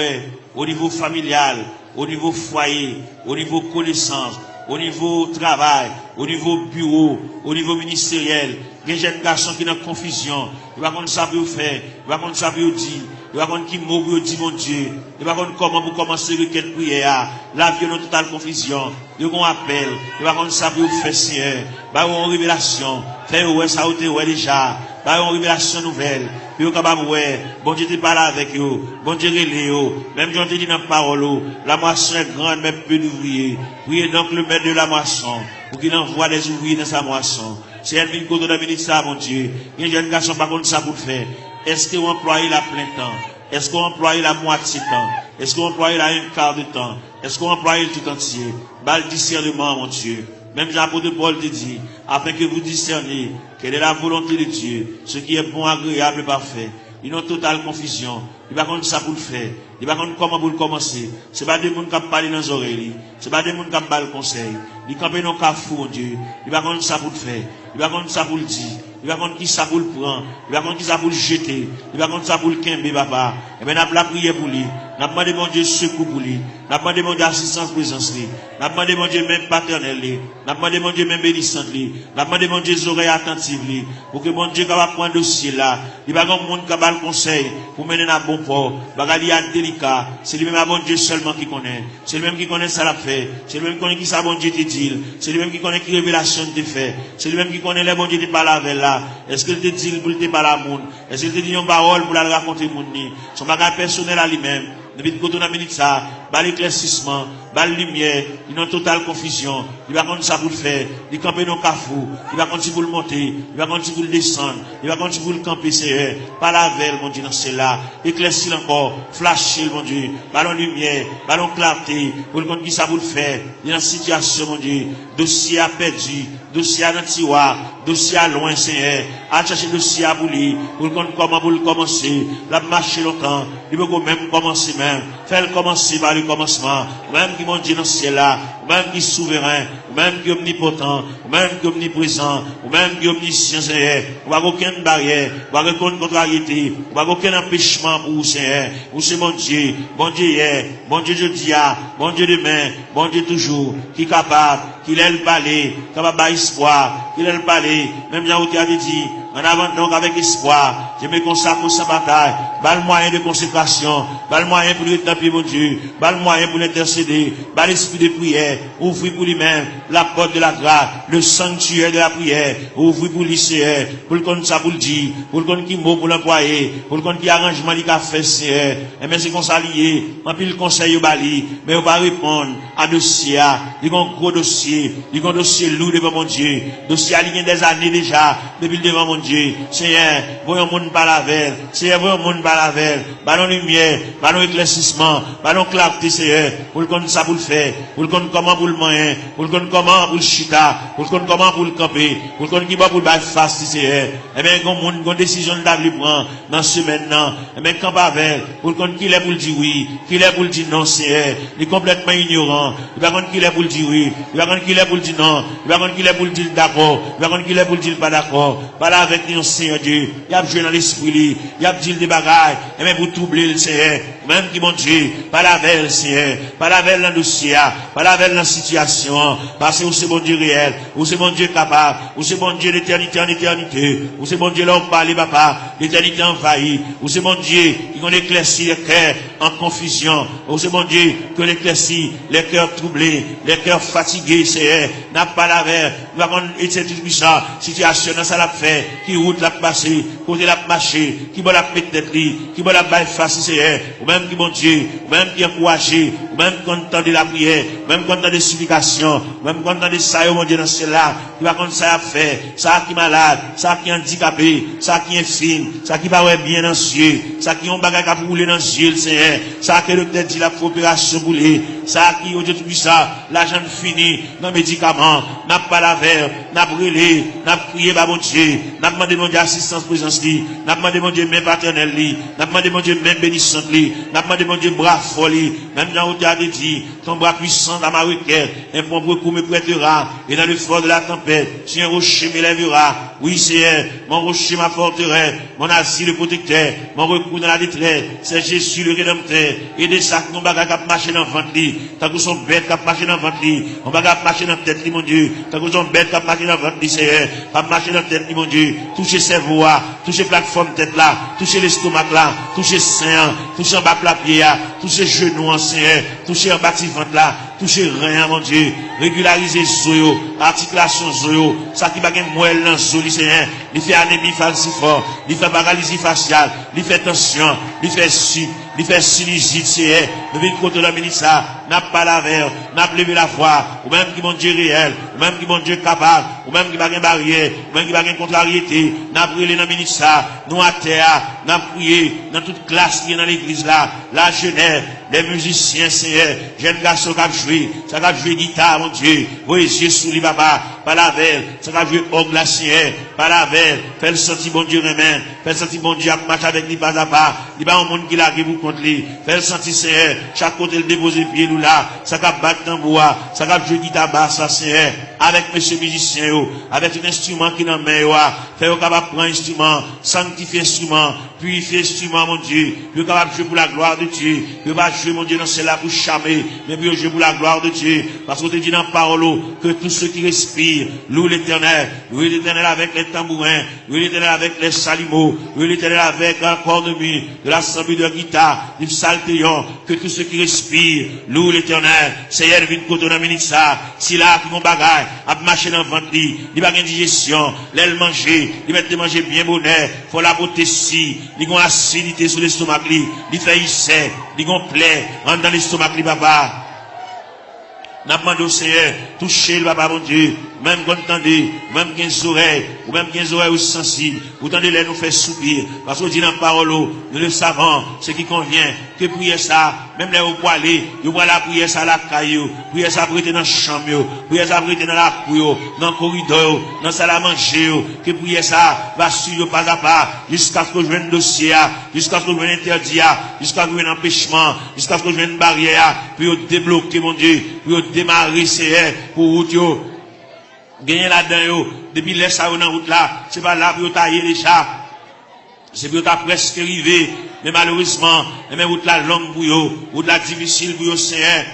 au niveau familial, au niveau foyer, au niveau connaissance, au niveau travail, au niveau bureau, au niveau ministériel. Il y a des jeunes garçons qui sont en confusion. Ils ne savent pas ça pour faire, ils ne savent pas ça pour dire. Il va qui mot pour dire mon Dieu. Il va comment pour commencer requête prière. La vie dans totale confusion. Il va appel. Il va ça pour faire Seigneur. Il va une révélation. Faire ouais ça ouais déjà. Il va une révélation nouvelle. Puis il va capable ouais. Bon Dieu te parle avec eux. Bon Dieu relève eux. Même Jean te dit dans la parole. La moisson est grande mais peu d'ouvriers. Priez donc le maître de la moisson pour qu'il envoie des ouvriers dans sa moisson. C'est elle qui vient de la ministère, mon Dieu. Il y a une garçon par contre ça pour faire. Est-ce que vous employez la plein temps? Est-ce qu'on emploie la moitié temps? Est-ce qu'on emploie la un quart de temps? Est-ce qu'on emploie le tout entier? Bal discernement, mon Dieu. Même l'apôtre Paul te dit, afin que vous discerniez quelle est la volonté de Dieu, ce qui est bon, agréable et parfait. Ils ont totale confusion. Il va contre ça pour le faire. Il va contre comment pour le commencer. C'est pas des gens qui parlent dans les oreilles. C'est pas des gens qui parlent le conseil. Ils campent dans le cafou, mon Dieu. Il va contre ça pour le faire. Il va contre ça pour le dire. Il va contre qui ça pour le prendre. Il va contre qui ça pour le jeter. Il va contre ça pour le quimber, papa. Et bien, on a la prière pour lui. On a demandé, mon Dieu, secours pour lui. On a demandé, mon Dieu, assistance, présence, lui. On a demandé, mon Dieu, même paternel, lui. On a demandé, mon Dieu, même bénissante, lui. On a demandé, mon Dieu, oreilles attentives, lui. Pour que, mon Dieu, capable prendre le dossier là. Il va avoir un monde qui va le conseil pour mener à bon port. Il y a délicat. C'est lui-même, mon Dieu, seulement qui connaît. C'est lui-même qui connaît ça la fait. C'est lui-même qui connaît qui ça, mon Dieu, te dit. C'est lui-même qui connaît qui révélation te fait. C'est lui-même qui connaît les bon Dieu, te parle avec là. Est-ce qu'il te dit pour te parler à monde? Est-ce qu'il te dit une parole pour la raconter monde? Son bagage personnel à lui-même. Depuis que tu as minute ça, bas l'éclaircissement, bas la lumière, il est en totale confusion. Il va continuer ça pour le faire. Il camper dans le cafou. Il va continuer pour le monter. Il va continuer pour le descendre. Il va continuer pour le camper, Seigneur. Pas la veille, mon Dieu, dans celle-là. Éclaircir encore. Flasher, mon Dieu. Ballon lumière. Ballon clarté. Pour le compte qui ça pour le faire. Il y a une situation, mon Dieu. Dossier à perdu. Dossier à tiroir. Dossier à loin, Seigneur. À chercher dossier à bouler. Pour le compte comment pour le commencer. La marcher longtemps. Il veut même commencer même. Faire commencer par le commencement. Même qui, mon Dieu, dans celle-là. Même qui est souverain. Même qui est omnipotent. Même qui est omniprésent. Même qui est omniscient, Seigneur. On va aucune barrière. On va aucune contrariété. On va aucun empêchement pour vous, Seigneur. Vous, c'est mon Dieu. Bon Dieu hier. Bon Dieu jeudi. Bon Dieu demain. Bon Dieu toujours. Qui est capable. Qu'il ait le palais. Capable d'espoir. Qu'il ait le palais. Même Jean qui a dit. En avant donc avec espoir, je me consacre sans bataille, bas le moyen de consécration, bas le moyen pour être mon Dieu, bas le moyen pour l'intercéder, bas l'esprit de prière, ouvrir pour lui-même la porte de la grâce, le sanctuaire de la prière, ouvrir pour lycéen, pour le compte ça pour le dire, pour le compte qui mot pour l'employer, pour le compte qui arrangement du café, c'est, et bien c'est qu'on s'allie, en plus le conseil au bali, mais on va répondre à dossier, il y a un gros dossier, il y a un dossier lourd devant mon Dieu, dossier aligné des années déjà, depuis devant mon Dieu. Seigneur, voyons monde par la veille, Seigneur, voyons monde par la veille, ballon lumière, ballon éclaircissement, ballon clarté, Seigneur, pour le compte ça pour le faire, pour le compte comment pour le moyen, pour le compte comment pour le chita, pour le compte comment pour le camper, pour le compte qui va pour le bail face, Seigneur, et bien, une décision d'avoir prendre dans ce maintenant, et bien, quand pas avec, pour le compte qu'il est pour le dire oui, qu'il est pour le dire non, Seigneur, il est complètement ignorant, il va compte qu'il est pour le dire oui, il va compte qu'il est pour le dire non, il va compte qu'il est pour le dire d'accord, il va compte qu'il est pour le dire pas d'accord, pas là avec nous, Seigneur Dieu, il y a joué dans l'esprit, il y a dit des bagailles, et même pour troubler le Seigneur, même qui mon Dieu, pas la veille, Seigneur, pas la veille dans le dossier, pas la veille dans la situation, parce que vous c'est bon Dieu réel, vous c'est bon Dieu capable, vous c'est bon Dieu d'éternité en éternité, vous c'est bon Dieu là on parle, papa, l'éternité envahie, vous c'est bon Dieu qui qu'on éclaircit les cœurs en confusion, vous c'est bon Dieu qui éclaircit les cœurs troublés, les cœurs fatigués, Seigneur, n'a pas la veille, nous avons été tout ça, situation dans ça l'a fait, qui route l'a passé, côté l'a marché, qui va la mettre tête qui va la bailler face, Seigneur, ou même qui bon Dieu, ou même qui encouragé, ou même content de la prière, même content des supplications, même content de ça, mon Dieu, dans cela, qui va comme ça à faire, ça qui est malade, ça qui est handicapé, ça qui est fine, ça qui va bien dans les yeux, ça qui ont bagage à rouler dans les yeux, Seigneur, ça qui est le dit la opération boulée, ça qui, aujourd'hui, ça, l'argent fini, dans les médicaments, n'a pas la verre, n'a brûlé, n'a prié, bah, mon Dieu, n'a demandé, mon Dieu, assistance, présence, n'a demandé, mon Dieu, même paternel, n'a demandé, mon Dieu, même bénissante, n'a demandé, mon Dieu, bras fort, même dans le théâtre dit, ton bras puissant dans ma requête, un bon recours me prêtera, et dans le fort de la tempête, si un rocher m'élèvera, oui, Seigneur, mon rocher, ma forteresse, mon asile, le protecteur, mon recours dans la détresse, c'est Jésus, le rédempteur, et des sacs, non, bagarre, qui marcher dans le ventre, tant que son bête, qui marcher dans le ventre, on va marcher dans la tête, mon Dieu, tant que son bête, qui marcher dans le ventre, Seigneur, pas marcher dans la tête, mon Dieu, toucher ses voix, toucher plateforme tête là, toucher l'estomac là, toucher sein, toucher en bas la pied, toucher genoux en Seigneur, toucher en bas de ventre là, toucher rien, mon Dieu, régulariser zoyo, articulation zoyo, ça qui va gagner moelle dans zoyo, Seigneur, il fait anémie falciforme, il fait paralysie faciale, il fait tension, il fait sinusite, Seigneur, nous venons contre la ministre, n'a pas la verre, n'a pas levé la foi, ou même qui mon Dieu réel, ou même qui mon Dieu capable, ou même qui va gagner barrière, ou même qui va gagner contrariété, n'a brûlé dans le ministre, nous à terre, n'a prié dans toute classe qui est dans l'église là, la jeunesse, les musiciens, Seigneur, jeunes garçons qui ont joué, ça qui ont joué guitare, mon Dieu, vos yeux sous les papa, pas la veille, ça qui ont joué orgue la Seigneur, pas la veille, fait le sentir bon Dieu remède, fait le sentir bon Dieu à marcher avec lui pas à pas, il n'y a pas un monde qui l'a vous contre lui, fait le sentir Seigneur, chaque côté le déposer pied nous là, ça qui a battu dans bois, ça qui a joué guitare basse, Seigneur, avec monsieur musicien, avec un instrument qui dans main, fait au capable prendre instrument, sanctifier instrument, purifier instrument, mon Dieu, le capable jouer pour la gloire de Dieu, le va jouer, mon Dieu, dans celle-là pour charmer, mais puis jouer pour la gloire de Dieu, parce qu'on te dit dans la parole, que tous ceux qui respirent, respire. Loue l'Éternel avec les tambourins, loue l'Éternel avec les chalumeaux, loue l'Éternel avec un cornemuse, de l'assemblée de guitare, du psaltéon, que tous ceux qui respirent, loue l'Éternel. Seigneur, vient côté dans minute ça, si là, qui mon bagage, a marché dans le ventre, il va gagner digestion, l'aile manger, il va te manger bien bonheur, faut la beauté si, il a acidité sur l'estomac, il fait ici, il a plaie, rentre dans l'estomac, papa. N'a demandé au Seigneur, toucher le papa, mon Dieu, même quand entendez, même 15 oreilles, ou même 15 oreilles sensibles, vous entendez les nous faire soupir, parce qu'on dit dans la parole, nous le savons, ce qui convient, que prier ça, même les vous aller, vous voyez la prière ça la caillou, prier ça pour être dans la chambre, prier ça pour être dans la cour, dans le corridor, dans la salle à manger, que prier ça, va suivre pas à pas, jusqu'à ce que je vienne dossier, jusqu'à ce que je vienne interdit, jusqu'à ce que je vienne empêchement, jusqu'à ce que je vienne barrière, puis débloquer, mon Dieu, puis démarrer, c'est pour vous, gagner là-dedans, depuis les ça dans route là, c'est pas là pour tailler les chats, c'est pour ta presque arrivé, mais malheureusement, même route là longue pour vous, route là difficile pour vous, c'est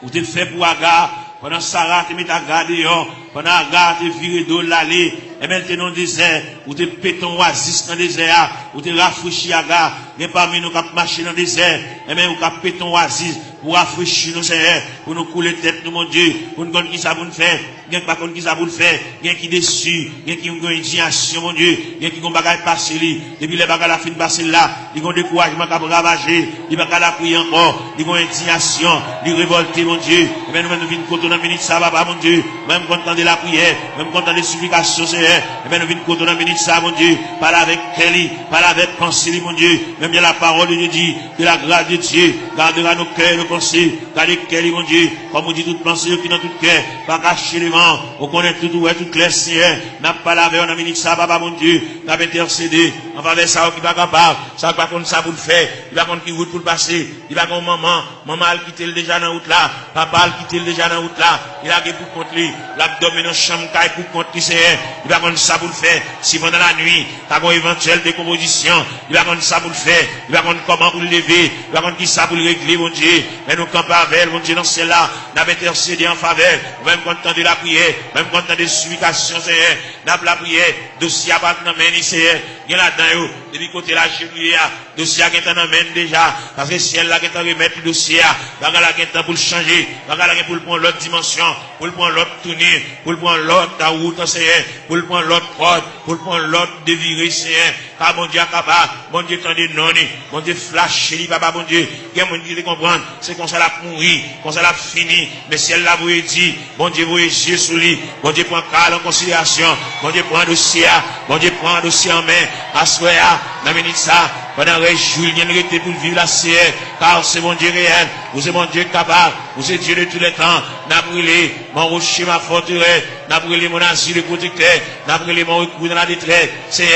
vous te fait pour Agar, pendant Sarah te met à garder, pendant Agar te viré d'eau l'allée, et même te dans le désert, ou te péton oasis dans le désert, ou te rafraîchir Agar, mais parmi nous qui marcher dans le désert, et même ou qui péton oasis, pour rafraîchir nos Seigneur, pour nous couler tête, nous, mon Dieu, pour nous connaître qui ça pour nous faire, bien pas qui ça pour nous faire, bien qui déçu, bien qui ont une indignation, mon Dieu, bien qui ont bagage passé, depuis les bagages la fin passé là, ils ont découragement qui a ravager, ils ont la prier encore, ils ont indignation, ils révolter, mon Dieu, et bien nous venons côté dans la minute ça, papa, mon Dieu, même content de la prière, même content des supplications, Seigneur, et bien nous venons côté dans la minute ça, mon Dieu, parle avec Kelly, parle avec pensée, mon Dieu, même bien la parole de Dieu dit, que la grâce de Dieu gardera nos cœurs, nos pensées, gardez Kelly, mon Dieu, comme on dit toute pensée qui dans tout cœur, pas cacher les vents, on connaît tout, tout clair, Seigneur, n'a pas lavé, on a mis ça, papa, mon Dieu, n'a pas intercédé, on va vers ça, qui va capable, ça va contre ça pour le faire, il va contre qui route pour le passer, il va contre maman a quitté le déjà dans la route là, papa a quitté le déjà dans la route là, il a pour contre lui, l'abdomen dans chambre, pour contre lui, Seigneur, il va contre ça pour le faire, si pendant la nuit, t'as une éventuelle décomposition, il va contre ça pour le faire, il va contre comment pour le lever, il va contre qui ça pour le régler, mon Dieu, mais nous campons avec, mon Dieu, dans celle-là, n'a pas intercédé en faveur, même content de la prière, même content des supplications, Seigneur, n'a pas la prière, dossier à pas dans main, Seigneur, il y a là-dedans, depuis côté la cheville, dossier à qui est en main déjà, parce que ciel là qui est en remettre le dossier, bagarre là qui est pour le changer, bagarre là pour le prendre l'autre dimension, pour le prendre l'autre tournée, pour le prendre l'autre ta route, Seigneur, pour le prendre l'autre porte, pour le prendre l'autre déviré, Seigneur, car mon Dieu capable, mon Dieu tendez non, mon Dieu flash, papa, mon Dieu, il y a mon Dieu qui comprendre, c'est qu'on ça l'a pourri, qu'on ça l'a fini, mais si elle l'a vous dit, mon Dieu vous yeux sous lui, mon Dieu prend cas en considération, mon Dieu prend un dossier, mon Dieu prend un dossier en main, à soya, dans minute ça, pendant que Julien était pour vivre la CR, car c'est mon Dieu réel, vous êtes mon Dieu capable, vous êtes Dieu de tous les temps, n'a brûlé, mon rocher, ma forteresse, n'a brûlé mon asile de protecteur, n'a brûlé mon recours dans la détresse, c'est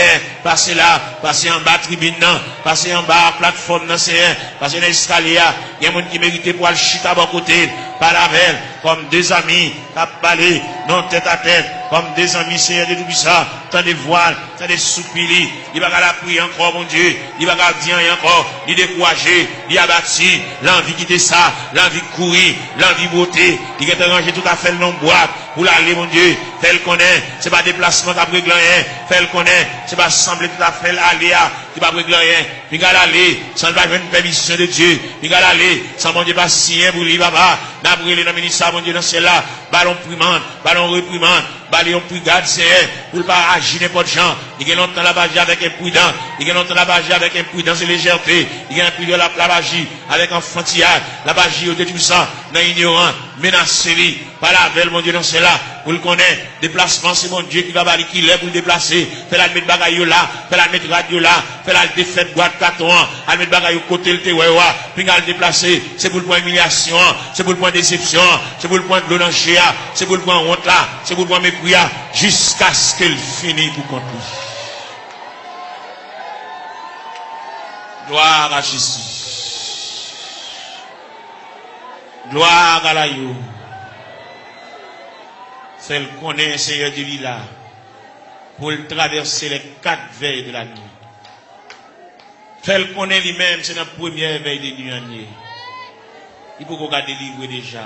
passez là, passez en bas tribune, passez en bas plateforme, c'est passez dans l'escalier, il y a des gens qui méritent pour aller chita à bon côté, par la veille, comme des amis, à parler, non tête à tête, comme des amis, Seigneur de tout ça, tant de voiles, tant de soupirs, il va la prier encore, mon Dieu, il va dire encore, il décourager, il a bâti, l'envie quitter ça, l'envie courir, l'envie beauté, il va ranger tout à fait le nom boîte, pour l'aller, mon Dieu, fait le connaît, c'est pas déplacement qu'après rien, fait le connaît, c'est pas sembler tout à fait l'aller, qui va régler rien, il va aller, sans pas une permission de Dieu, il va aller, sans mon Dieu pas signer pour lui, papa, n'a brûlé dans le ministère, mon Dieu, dans celle-là, ballon reprimande, ballon brigade, c'est pour ne pas agir n'importe gens, il y a longtemps la bagie avec imprudence, il y a longtemps la bagie avec imprudence et légèreté, il y a un peu de la bagie avec enfantillage, la bagie au tout ça, dans ignorant, menacé, par la veille, mon Dieu, dans celle-là, pour le connaître, déplacement, c'est mon Dieu qui va balayer, qui l'est pour le déplacer, fait la mettre bagaille là, fait la mettre radio là, fait la défaite boîte carton, à mettre bagaille côté le tewewa, puis à le déplacer, c'est pour le point humiliation, c'est pour le point déception, c'est pour le point de l'encher, c'est pour le point honte là, c'est pour le point mépris, jusqu'à ce qu'elle finisse pour compter. Gloire à Jésus. Gloire à la yo. Celle qu'on est, Seigneur de l'Ila, pour traverser les 4 veilles de la nuit. Celle qu'on est lui-même, c'est la première veille de nuit. Il faut qu'on a délivré déjà.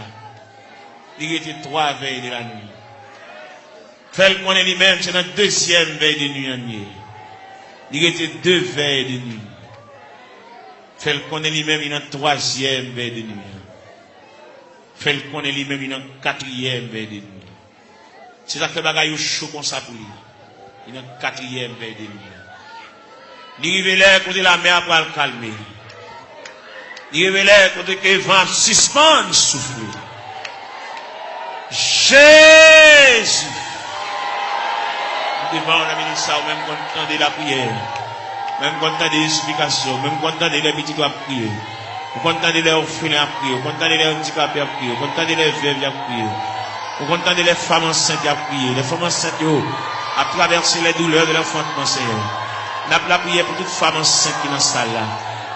Il était 3 veilles de la nuit. Fait qu'on est lui-même, c'est notre deuxième veille de nuit. Il était 2 veilles de nuit. Fait qu'on est lui-même, il a 3e veille de nuit. Fait qu'on est lui-même, il a 4e veille de nuit. C'est ça que bagaille chaud comme ça pour lui. Il a 4e veille de nuit. Il révèle côté la mer pour le calmer. Il révèle côté que le vent suspend souffler. Jésus. Devant la ministre, même quand on entend la prière, même quand on entend des explications, même quand on entend les petits doigts prier, quand on entend les orphelins à prier, quand on entend les handicapés à prier, quand on entend les veuves à prier, quand on entend les femmes enceintes à prier, les femmes enceintes à traverser les douleurs de l'enfantement, Seigneur. Nous avons la prière pour toute femme enceinte qui est dans la salle là.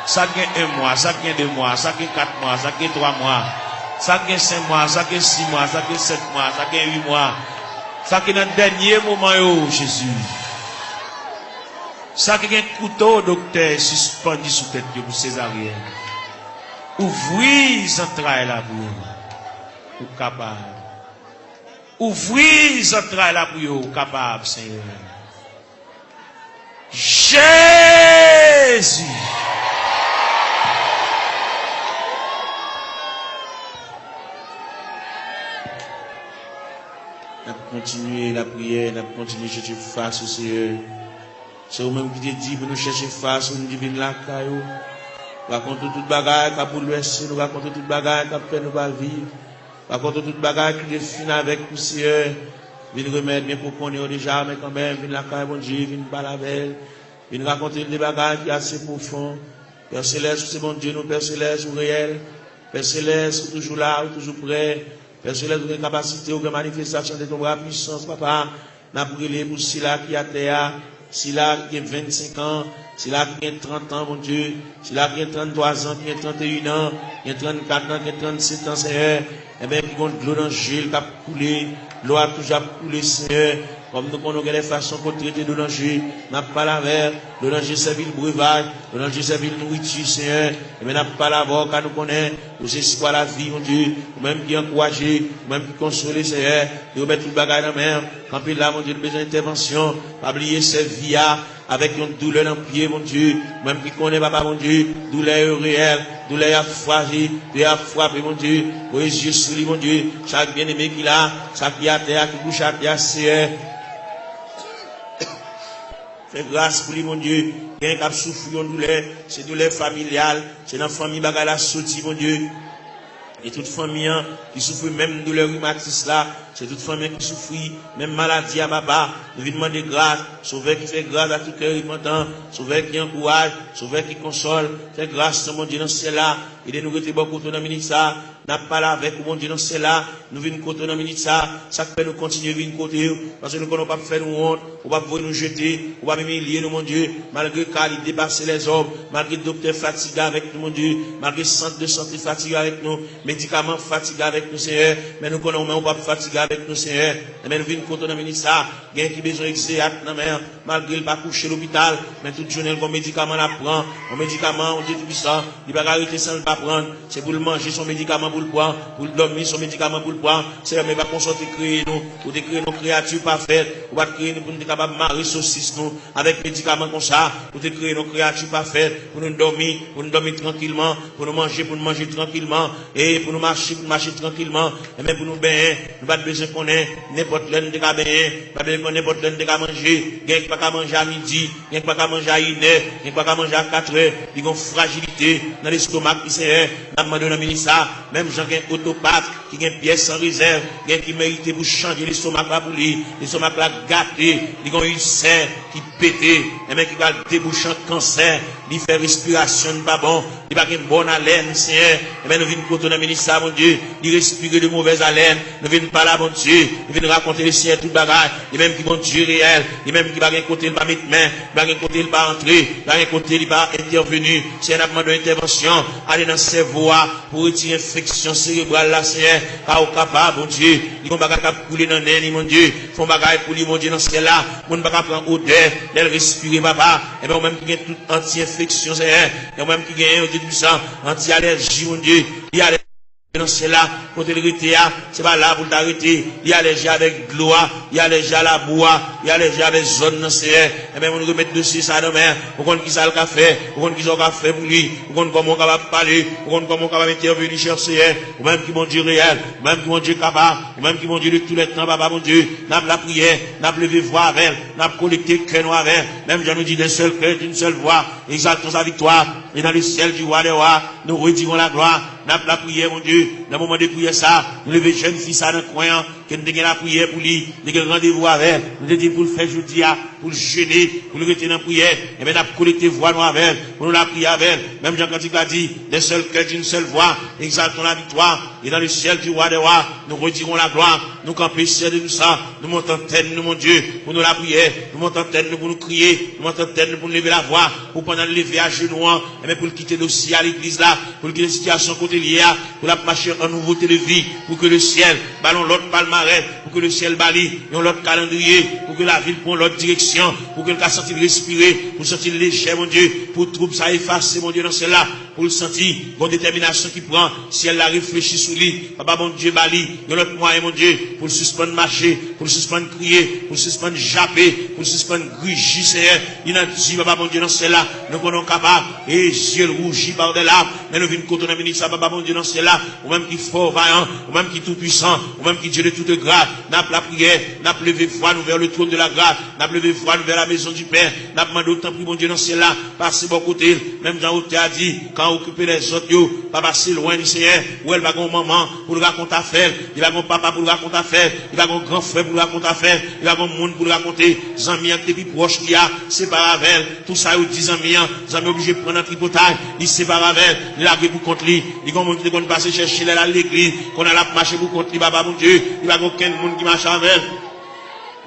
Ça gagne 1 mois, ça gagne 2 mois, ça gagne 4 mois, ça gagne 3 mois, ça gagne 5 mois, ça gagne 6 mois, ça gagne 7 mois, ça gagne 8 mois. Ça qui est dans le dernier moment, Jésus. Ça qui est un couteau, docteur, suspendu sous tête pour césarienne. Ouvrez les entrailles là pour vous. Capable. Ouvrez les entrailles là pour vous. Capable, Seigneur. Jésus. N'a continuer la prière, n'a continuer à chercher face au Seigneur. C'est vous-même qui te dit pour nous chercher face au divin la caillou. Raconte toute bagaille qui a bouleversé nous, raconte toute bagaille qui a fait nous pas vivre. Raconte toute bagaille qui définit avec nous, Seigneur. Viens remettre bien pour qu'on ait déjà, mais quand même, viens la caille, bon Dieu, viens pas la belle. Viens raconter des bagailles qui sont assez profondes. Père Céleste, c'est bon Dieu, nous, Père Céleste, ou réel. Père Céleste, toujours là, toujours prêt. Père Céleste, vous avez une capacité, vous avez une manifestation de ton bras puissance, papa. N'a brûlé pour Sila qui a terre, Sila qui a 25 ans, Sila qui a 30 ans, mon Dieu, Sila qui a 33 ans, qui a 31 ans, qui a 34 ans, qui a 37 ans, Seigneur. Eh bien, qui compte l'eau dans le gel, qui a coulé, l'eau a toujours coulé, Seigneur. Comme nous connaissons les façons pour traiter de danger, n'a pas la mer, le danger c'est le breuvage, le danger c'est le nourriture, Seigneur. Et bien, n'a pas la voix, car nous connaissons, nous c'est quoi la vie, mon Dieu, ou même qui encourager, ou même qui consoler, Seigneur, et remettre tout le bagage dans la mer. Quand puis là, mon Dieu, besoin d'intervention, pas oublier cette vie avec une douleur dans le pied, mon Dieu, même qui connaît, papa, mon Dieu, douleur réelle, douleur à fragile, douleur à frapper, mon Dieu, oui, Dieu, sur lui, mon Dieu, chaque bien-aimé qu'il a, chaque qui a terre, qui bouge à terre, Seigneur. Fais grâce pour lui, mon Dieu. Quelqu'un qui a souffert de douleur, c'est douleur familiale, c'est dans la famille bagarre la sortie, mon Dieu. Et toute famille qui souffre même de douleur rhumatisme là, c'est toute famille qui souffre, même maladie à papa. Nous venons demander grâce, sauveur qui fait grâce à tout cœur repentant, sauveur qui encourage, sauveur qui console, fait grâce mon Dieu dans ce là, et de nous rester beaucoup dans la minute ça, n'a pas là avec mon Dieu dans ce là, nous venons côté dans la minute ça fait nous continuer venir côté, parce que nous ne pouvons pas faire nous honte, on va pas nous jeter, on va humilier nous mon Dieu, malgré qu'il dépasse les hommes, malgré le docteur fatigué avec nous mon Dieu, malgré le centre de santé fatigué avec nous, médicaments fatigués avec nous Seigneur, mais nous connaissons pas fatigué avec nous Seigneur, mais nous venons côté dans la minute ça, il y a qui besoin d'exéat dans mer, malgré le pas coucher l'hôpital, mais toute journée comme médicament la prend, un médicament on dit tout ça, il va arrêter sans le pas prendre, c'est pour le manger son médicament pour le prendre, pour le dormir son médicament pour le prendre, c'est mais pas qu'on sorte créer nous, pour créer nos créatures parfaites, on va créer nous pour nous capable marier saucisse nous avec médicaments comme ça, pour créer nos créatures parfaites, pour nous dormir tranquillement, pour nous manger tranquillement, et pour nous marcher tranquillement, et même pour nous baigner, nous pas besoin qu'on ait n'importe l'un de cas baigner, pas besoin qu'on n'importe l'un de cas manger, il n'y a pas qu'à manger à midi, il n'y a pas qu'à manger à 1h, il n'y a pas qu'à manger à 4h, il y a une fragilité dans l'estomac qui c'est, n'a demandé dans le ministère, même gens qui ont autopathe, qui ont une pièce sans réserve, qui méritent pour changer l'estomac là pour lui, l'estomac là gâté, ils ont une serre qui pété, et même qui va déboucher un cancer, il fait respiration pas bon, il va une bonne haleine, Seigneur, et même nous venons côté dans le ministère, mon Dieu, il respire de mauvaise haleine, nous venons pas là, mon Dieu, nous venons raconter les Seigneur tout bagage, et même qui vont Dieu réel, et même qui va un côté, il va mettre main, il va un côté, il va entrer, il va un côté, il va intervenir, c'est un demande d'intervention, aller dans ses voies, pour retirer l'infection cérébrale là, Seigneur, car au capable, mon Dieu, ils vont pas couler dans l'air, mon Dieu, font bagaille pour lui, mon Dieu, dans ce là, on ne va pas prendre odeur, elle respire, papa, et bien, même qui a toute anti-infection, Seigneur, et même qui a un anti-allergie, mon Dieu, il y a Non, c'est là, pour te l'arrêter, c'est pas là pour t'arrêter. Il y a les gens avec gloire, il y a les gens à la bois, il y a les gens avec zone, non, c'est, et bien, on nous remet dessus ça demain, pour qu'on qui ça le café, pour qu'on qui ça le café pour lui, pour qu'on comment on capable parler, pour qu'on comment on capable intervenir chercher, ou même qui mon Dieu réel, ou même qui mon Dieu capable, ou même qui mon Dieu de tous les temps, papa, mon Dieu, n'a la prière, n'a levé voix avec, n'a collecté cœur noir avec, même je nous dis d'un seul cœur, d'une seule voix, exaltons sa victoire, et dans le ciel du roi des rois, nous retirons la gloire, n'a la prière, mon Dieu, dans le moment de prière ça, nous levons jeune fils à un croyant, que nous avons la prière pour lui, nous avons rendez-vous avec, nous avons dit pour le faire jeudi, pour le jeûner, pour le rester dans la prière, et bien nous avons collecté voix nous avec, pour nous la prier avec, même Jean-Cantique a dit, d'un seul cœur, d'une seule voix, exaltons la victoire, et dans le ciel du roi des rois, nous retirons la gloire, nous campons de nous ça, nous montons tête, nous, mon Dieu, pour nous la prière, nous montons tête, nous pour nous crier, nous montons tête, nous pour nous lever la voix, pour pendant le lever à genoux, et bien pour le quitter dossier à l'église là, pour le quitter la situation côté liée, pour la marcher en nouveauté de vie, pour que le ciel ballon l'autre palmarès, pour que le ciel bali, l'autre calendrier, pour que la ville prenne l'autre direction, pour que le cas sentir respirer, pour sentir léger, mon Dieu, pour trouble ça effacer, mon Dieu, dans cela, pour le sentir, bonne détermination qui prend, si elle la réfléchit sous lui, papa, mon Dieu, bali, l'autre moyen, mon Dieu, pour le suspendre marcher, pour le suspendre crier, pour le suspendre japper, pour le suspendre grugir, Seigneur, il a dit, papa, mon Dieu, dans cela, nous sommes capables, et yeux rougis par des larmes, mais nous venons contre la ça, papa, mon Dieu, dans cela, ou même qui fort, vaillant, ou même qui tout puissant, ou même qui Dieu de toute grâce, n'a pas la prière, n'a pas levé foi, nous vers le trône de la grâce, n'a pas levé foi, nous vers la maison du Père, n'a pas demandé autant pour mon Dieu dans cela, passer bon côté, même Jean Hôtel a dit, quand occuper les autres, yo, pas passer loin du Seigneur, où elle va gon maman, pour le raconter affaire, il va gon papa pour le raconter affaire, il va gon grand frère pour le raconter affaire, il va gon monde pour le raconter, Zami qui plus proche qui a, c'est pas avec, tout ça, il dit Zami obligé de prendre un tripotage, il c'est pas avec, il a pour contre lui, il gon monde qui va passer chercher à l'église, qu'on a la marché pour contre lui, papa mon Dieu, il va aucun monde qui marche avec.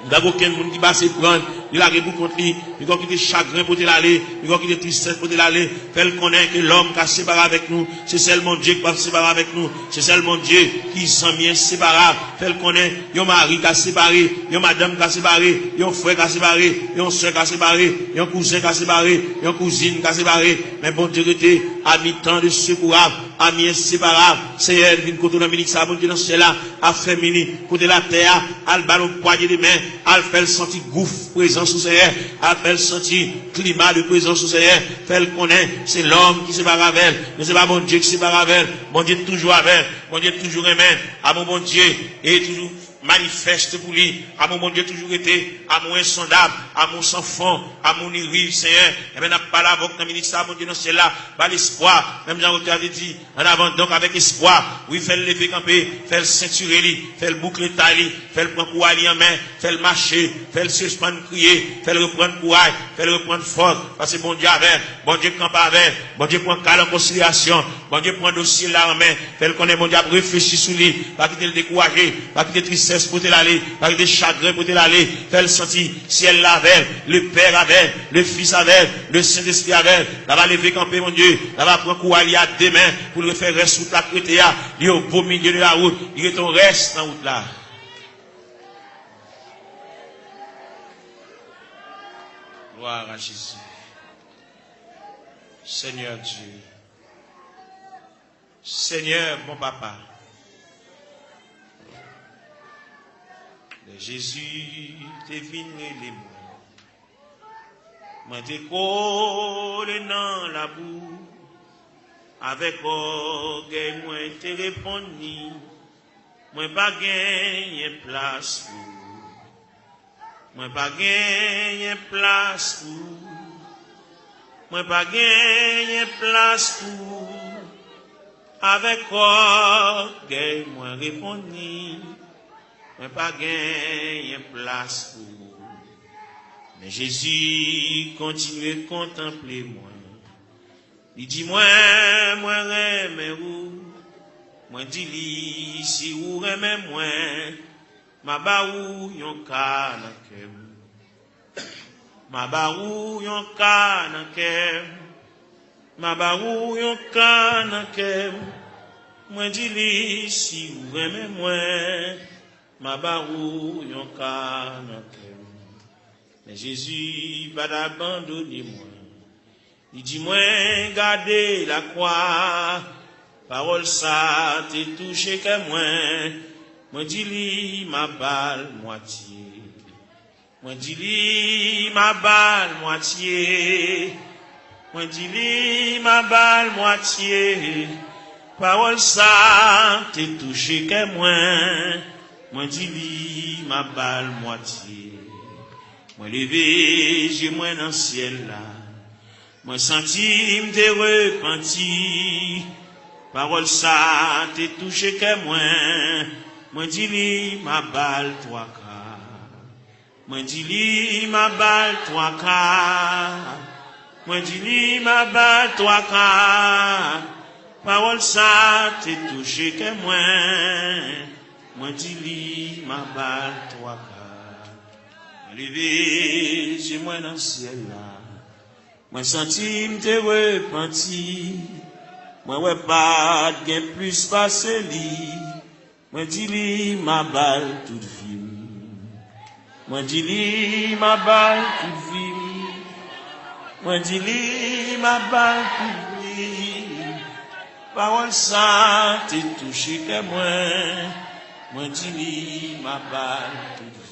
Il n'y a aucun monde qui va se prendre. Il a beaucoup contre lui. Il va quitter chagrin pour l'aller. Il va quitter tristesse pour l'aller. Fait connaître que l'homme qui a séparé avec nous, c'est seulement Dieu qui va se séparer avec nous. C'est seulement Dieu qui s'en vient séparable. Fait connaître, il y a un mari qui a séparé, il y a une madame qui a séparé, il y a un frère qui a séparé, il y a une soeur qui a séparé, il y a un cousin qui a séparé, il y a une cousine qui a séparé. Mais bon Dieu était à mi-temps de secourable, à mi-inséparable. C'est elle qui vient dans ministre, ça, bon Dieu dans cela, a fait mini, côté la terre, à le ballon poignet de main, à le faire sentir gouffre présence sous Seigneur, à le faire sentir climat de présence sous Seigneur, fait le connaître, c'est l'homme qui se barre avec elle, mais c'est pas bon Dieu qui se barre avec elle, bon Dieu toujours avec elle, bon Dieu toujours aimé, à mon bon Dieu, et toujours manifeste pour lui, à mon bon Dieu toujours été, à mon insondable, à mon sans fond, à mon irrive, Seigneur, et bien n'a pas la voix dans le ministère, mon Dieu, non, c'est là, pas l'espoir, même Jean-Roch avait dit, en avant, donc avec espoir, oui, fait le lever camper, fait le ceinturer lui, fait le boucler taille, fait le prendre courage en main, fait le marcher, fait le suspendre crier, fait le reprendre courage, fait le reprendre force, parce que bon Dieu avec, bon Dieu campe avec, bon Dieu prend calme en conciliation, bon Dieu prend dossier là en main, fait le connaître, bon Dieu réfléchir sur lui, pas quitter le décourager, pas quitter tristesse pour te l'aller, pas quitter chagrin pour te l'aller, fait le sentir, si elle l'avait, le Père avait, le Fils avait, le Saint-Esprit avait, là va lever camper mon Dieu, là va prendre courage à deux mains, pour le faire rester sous la crété, il est au beau milieu de la route, il est ton reste en route là. Gloire à Jésus. Seigneur Dieu. Seigneur, mon papa. Jésus, t'es venu les mots. Moi, t'es collé dans la boue. Avec orgueil, moi, t'es répondu. Moi, pas gagné place pour. Moi pas gagné place pour. Moi pas gagné place pour. Avec orgueil moi répondu. Moi pas gagné place pour. Mais Jésus continue à contempler moi. Il dit moi remets où. Moi dis si vous remets moi. Ma baou yon kanakem. Ma baou yon kanakem. Ma baou yon kanakem. Moi dis li si ou aimez moi. Ma baou yon kanakem. Mais Jésus va d'abandonner moi. Il dit moi gardez la croix. parole ça t'est touché que moi dis li ma balle moitié, moi dis li ma balle moitié, moi dis li ma balle moitié, parole ça t'est touché que moi dis li ma balle moitié, moi levé j'ai moi dans ciel là, moi senti m'te repenti. Parole ça t'es touché que moi dis li ma balle toi ka, moi dis li ma balle toi ka, moi dis li ma balle toi ka, parole ça t'es touché que moi dis li ma balle toi ka, levé j'ai moi dans le ciel là, moi senti m'te repenti. Moi ouais pas gain plus passé li, moi dis li ma balle toute vie, moi dis li ma balle toute vie, moi dis li ma balle toute vie, parole ça t'es touché que moi dis li ma balle toute vie.